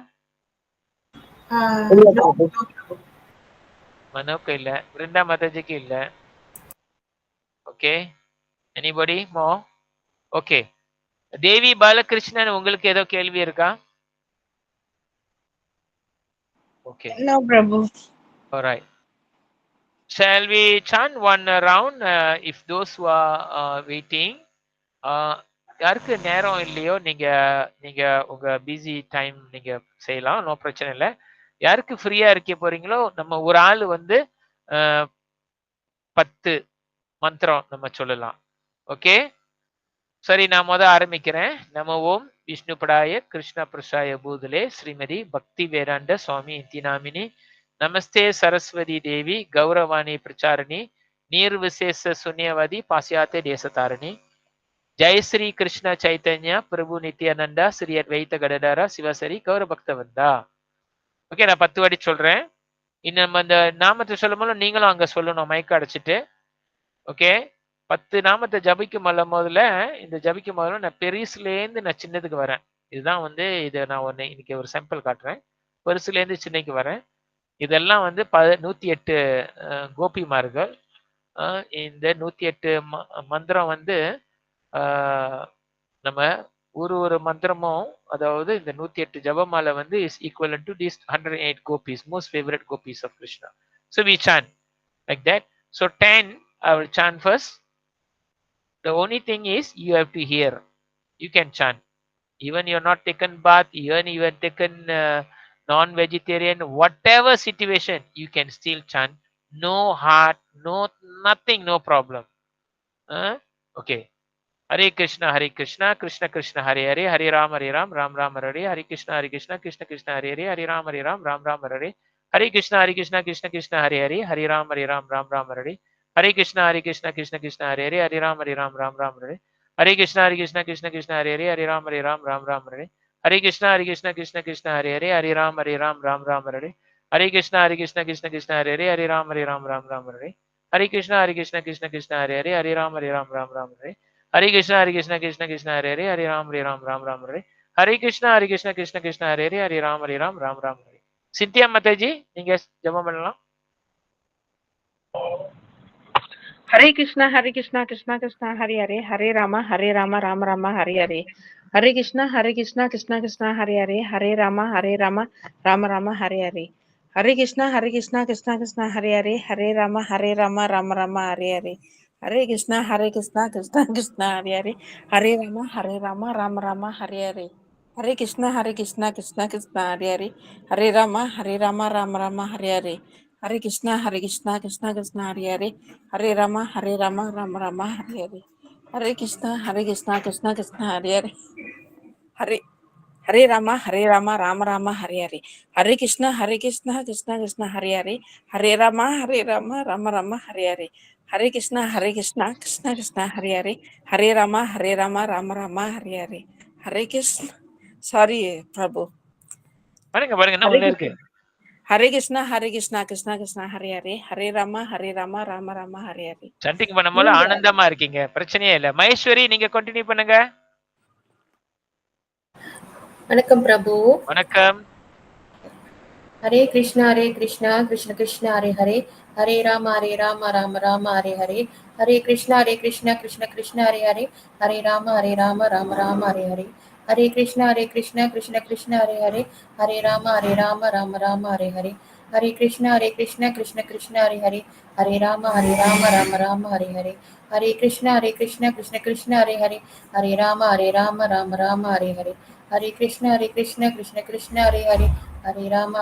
மனோக்கு இல்ல, பிருந்தா மத்தஜிக்கு இல்ல. ஓகே, எனிபடி மோ? ஓகே, தேவி பாலகிருஷ்ணன் உங்களுக்கு ஏதோ கேள்வி இருக்கா? Okay. No, Prabhu. All right. Shall we chant one round if those who are waiting? யாருக்கு நேரம் இல்லையோ நீங்க நீங்க உங்க பிஸி டைம் நீங்க செய்யலாம், நோ பிரச்சனை இல்லை. யாருக்கு ஃப்ரீயா இருக்க போறீங்களோ நம்ம ஒரு ஆள் வந்து 10 மந்திரம் நம்ம சொல்லலாம். ஓகே, சரி, நான் ஆரம்பிக்கிறேன். நம ஓம் விஷ்ணுபடாய கிருஷ்ண பிரசாய பூதலே ஸ்ரீமதி பக்தி வேதாந்த சுவாமி இந்தினாமினி நமஸ்தே சரஸ்வதி தேவி கௌரவாணி பிரச்சாரணி நிர்விசேஷ சூன்யவாதி பாசியாத்தே தேசதாரணி ஜெய் ஸ்ரீ கிருஷ்ண சைத்தன்ய பிரபு நித்யானந்தா ஸ்ரீ அத்வைத கடடாரா சிவசரி கௌர பக்தவந்தா. ஓகே, நான் 10 வாட்டி சொல்றேன். இன்னும் நம்ம இந்த நாமத்தை சொல்லும் போது நீங்களும் அங்க சொல்லணும், மைக்க அடைச்சிட்டு. ஓகே, 10 நாமத்தை ஜபிக்கும் முதல்ல இந்த ஜபிக்கும் முதல்ல நான் பெருசுலேருந்து நான் சின்னதுக்கு வரேன். இதுதான் வந்து இதை நான் இன்னைக்கு ஒரு சாம்பிள் காட்டுறேன். பெருசுலேருந்து சின்னக்கு வரேன். இதெல்லாம் வந்து 108 கோபிமார்கள். இந்த 108 மந்திரம் வந்து நம்ம ஒரு மந்திரமும், அதாவது இந்த 108 ஜபமாலை வந்து is equal to this 108 gopis, most favourite gopis of Krishna. So we chant like that. So 10 I will chant first. The only thing is you have to hear. You can chant. Even you're not taken bath, even you have taken non-vegetarian, whatever situation, you can still chant. No heart, no nothing, no problem. Okay. Hare Krishna, Krishna Krishna, Hare Hare, Hare Ram, Ram Ram, Hare Hare, Hare Krishna, Krishna Krishna, Hare Hare, Hare Ram, Ram Ram, Hare Hare, Hare Krishna, Krishna Krishna, Hare Hare, Hare Ram, Ram Ram, Hare Hare, Hare Krishna, Krishna Krishna, Hare Hare, Hare Ram, Ram Ram, Hare Hare, Hare Krishna, Krishna Krishna, Hare Hare, Hare Ram, Ram Ram, Hare Hare, Hare Krishna, Krishna Krishna, Hare Hare, Hare Ram, Ram Ram, Hare Hare, Hare Krishna, Krishna Krishna, Hare Hare, Hare Ram, Ram Ram, Hare Hare, Hare Krishna, Krishna Hare Hare, Hare Ram, Ram Ram, Hare Hare, Hare Krishna Krishna, Hare Hare, Hare Ram, Ram Hare. Hare Krishna Krishna, Hare Hare, Hare Ram, Ram Hare. Scindia Mataji, நீங்க ஜெபம் பண்ணலாம். Hare Krishna, Krishna Krishna, Hare Hare, Hare Rama, Rama Rama, Hare Hare. Hare Krishna, Krishna Krishna, Hare Hare, Hare Rama, Rama Rama, Hare Hare. Hare Krishna, Krishna Krishna, Hare Hare, Hare Rama, Rama Rama, Hare Hare. Hare Krishna, Krishna Krishna, Hare Hare, Hare Rama, Rama Rama, Hare Hare. Hare Krishna, Krishna Krishna, Hare Hare, Hare Rama, Rama Rama, Hare Hare. Hare Krishna, Krishna Krishna, Hare Hare, Hare Rama, Rama Rama, Hare Hare. Hare Krishna, Krishna Krishna, Hare Hare, Hare Rama, Rama Rama, Hare Hare. Hare Krishna, Krishna Krishna, Hare Hare, Hare Rama, Rama Rama, Hare Hare. Hare Krishna, Krishna Krishna, Hare Hare, Hare Rama, Rama Rama, Hare Hare. Hare Krishna, sorry, Prabhu. பாருங்க என்ன உள்ள இருக்கு. Hare Krishna, Krishna Krishna, Hare Hare, Hare Rama, Rama Rama, Hare Hare. சண்டிங் பண்ணும்போது ஆனந்தமா இருக்கீங்க, பிரச்சனையே இல்ல. மகேஸ்வரி, நீங்க கண்டினியூ பண்ணுங்க. வணக்கம் பிரபு. வணக்கம். ஹரே கிருஷ்ணா கிருஷ்ண கிருஷ்ண ஹரே ஹரே, ஹரே ராம ராம ராம ஹரே ஹரே, ஹரே கிருஷ்ணா கிருஷ்ண கிருஷ்ண ஹரே ஹரே, ஹரே ராம ராம ராம ஹரே ஹரே, ஹரே கிருஷ்ணா கிருஷ்ண கிருஷ்ண ஹரே ஹரே, ஹரே ராம ராம ராம ஹரே ஹரே, ஹரே கிருஷ்ணா கிருஷ்ண கிருஷ்ண ஹரே ஹரே, ஹரே ராம ராம ராம ஹரே ஹரே, ஹரே கிருஷ்ணா கிருஷ்ண கிருஷ்ண ஹரே ஹரே, ஹரே ராம ராம ராம ஹரே ஹரே, ஹரே கிருஷ்ணா கிருஷ்ண கிருஷ்ண ஹரே ஹரே, ஹரே ராம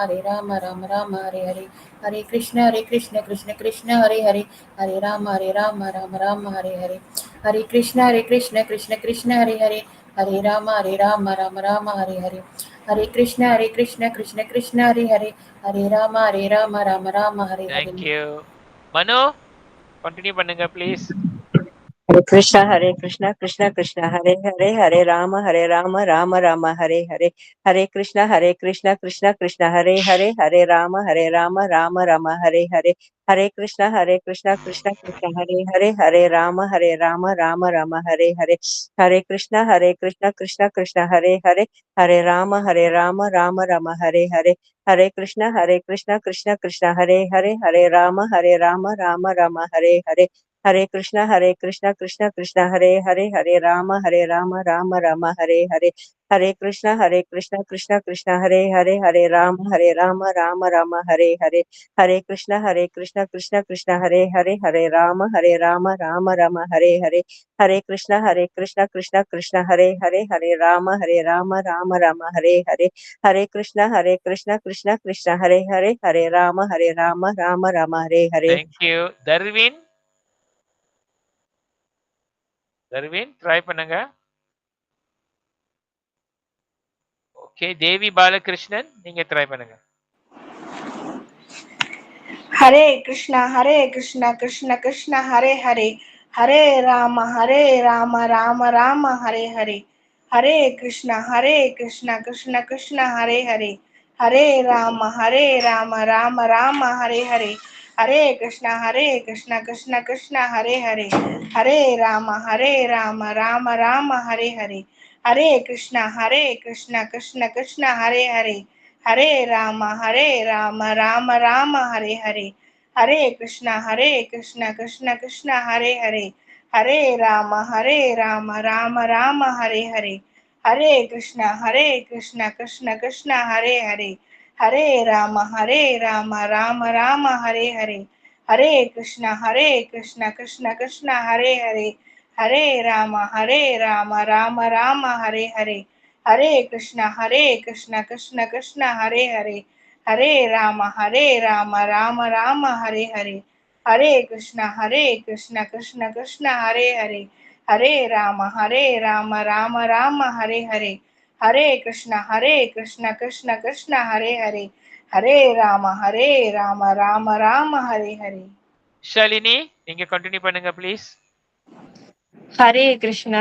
ராம ராம ஹரே ஹரே, ஹரே கிருஷ்ணா கிருஷ்ண கிருஷ்ண ஹரே ஹரே, ஹரே ராம ராம ராம ஹரே ஹரே, ஹரே கிருஷ்ணா கிருஷ்ண கிருஷ்ண ஹரே ஹரே, ஹரே ராம ராம ராம ஹரே ஹரே, ஹரே கிருஷ்ணா கிருஷ்ண கிருஷ்ண ஹரே ஹரே, ஹரே ராம ராம ராம ஹரே ஹரே. Thank you. மனு, கண்டினியூ பண்ணுங்க please. Hare Krishna Krishna, Hare Hare, Hare Rama, Rama Rama, Hare Hare. Hare Krishna Krishna Krishna, Hare Hare, Hare Rama Rama Rama, Hare Hare. Hare Krishna Krishna Krishna, Hare Hare, Hare Rama Rama Rama, Hare Hare. Hare Krishna Krishna Krishna, Hare Hare, Hare Rama Rama Rama, Hare Hare. Hare Krishna Krishna Krishna, Hare Hare, Hare Rama Rama Rama, Hare Hare. Hare Krishna Krishna Krishna, Hare Hare, Hare Rama Rama Rama, Hare Hare. Hare Krishna Krishna Krishna, Hare Hare, Hare Rama Rama Rama, Hare Hare. Hare Krishna Krishna Krishna, Hare Hare, Hare Rama Rama Rama, Hare Hare. Hare Krishna Krishna Krishna, Hare Hare, Hare Rama Rama Rama, Hare Hare. Hare Krishna Krishna Krishna, Hare Hare, Hare Rama Rama Rama, Hare Hare. Thank you. Darwin, try பண்ணுங்க. Okay, தேவி பாலகிருஷ்ணன், நீங்க try பண்ணுங்க. Hare Krishna Krishna Krishna Hare Hare, Hare Rama Rama Rama Hare Hare, Hare Krishna Krishna Krishna Hare Hare, Hare Rama Rama Rama Hare Hare, Hare Krishna Krishna Krishna Hare Hare, Hare Rama Rama Rama Hare Hare, Hare Krishna Krishna Krishna Hare Hare, Hare Rama Rama Rama Hare Hare, Hare Krishna Krishna Krishna Hare Hare, Hare Rama Rama Rama Hare Hare, Hare Krishna Krishna Krishna Hare Hare, Hare Rama Rama Rama Hare Hare, Hare Krishna Krishna Krishna Hare Hare, Hare Rama Rama Rama Hare Hare, Hare Krishna Krishna Krishna Hare Hare, Hare Rama Rama Rama Hare Hare, Hare Krishna, Krishna Krishna, Hare Hare, Hare Rama, Rama Rama, Hare Hare. Hare Krishna, Krishna Krishna, Hare Hare, Hare Rama, Rama Rama, Hare Hare. Shalini நீங்க continue பண்ணுங்க please. Hare Krishna,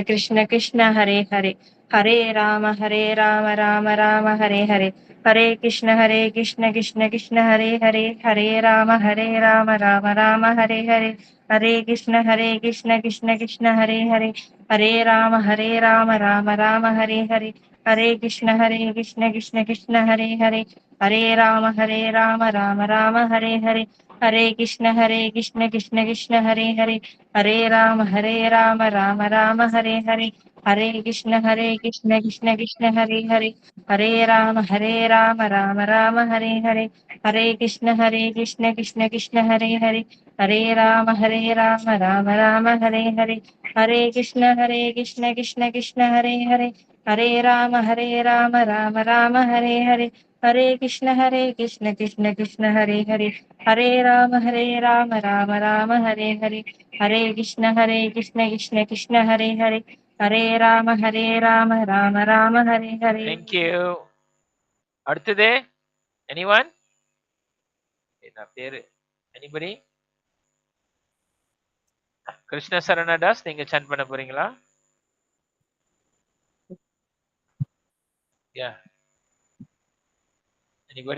Krishna Krishna, Hare Hare. Hare Rama, Rama Rama, Hare Hare. Hare Krishna, Krishna Krishna, Hare Hare. Hare Rama, Rama Rama, Hare Hare. Hare Krishna, Krishna Krishna, Hare Hare. Hare Rama, Rama Rama, Hare Hare. Hare Krishna, Krishna Krishna, Hare Hare. Hare Rama, Rama Rama, Hare Hare. Hare Krishna, Krishna Krishna, Hare Hare. Hare Rama, Rama Rama, Hare Hare. Hare Krishna, Krishna Krishna, Hare Hare. Hare Rama, Rama Rama, Hare Hare. Hare Krishna, Krishna Krishna, Hare Hare. Hare Rama, Rama Rama, Hare Hare. Hare Krishna, Krishna Krishna, Hare Hare. Hare Rama, Rama Rama, Hare Hare. Hare Krishna, Krishna Krishna, Hare Hare. Hare Rama, Rama Rama, Hare Hare. Hare Krishna, Krishna Krishna, Hare Hare. Hare Rama, Rama Rama, Hare Hare. Thank you. அடுத்தது anyone? என்ன பேரு? Anybody? Krishna சரணதாஸ் நீங்க sand பண்ண போறீங்களா? Yeah. Anybody?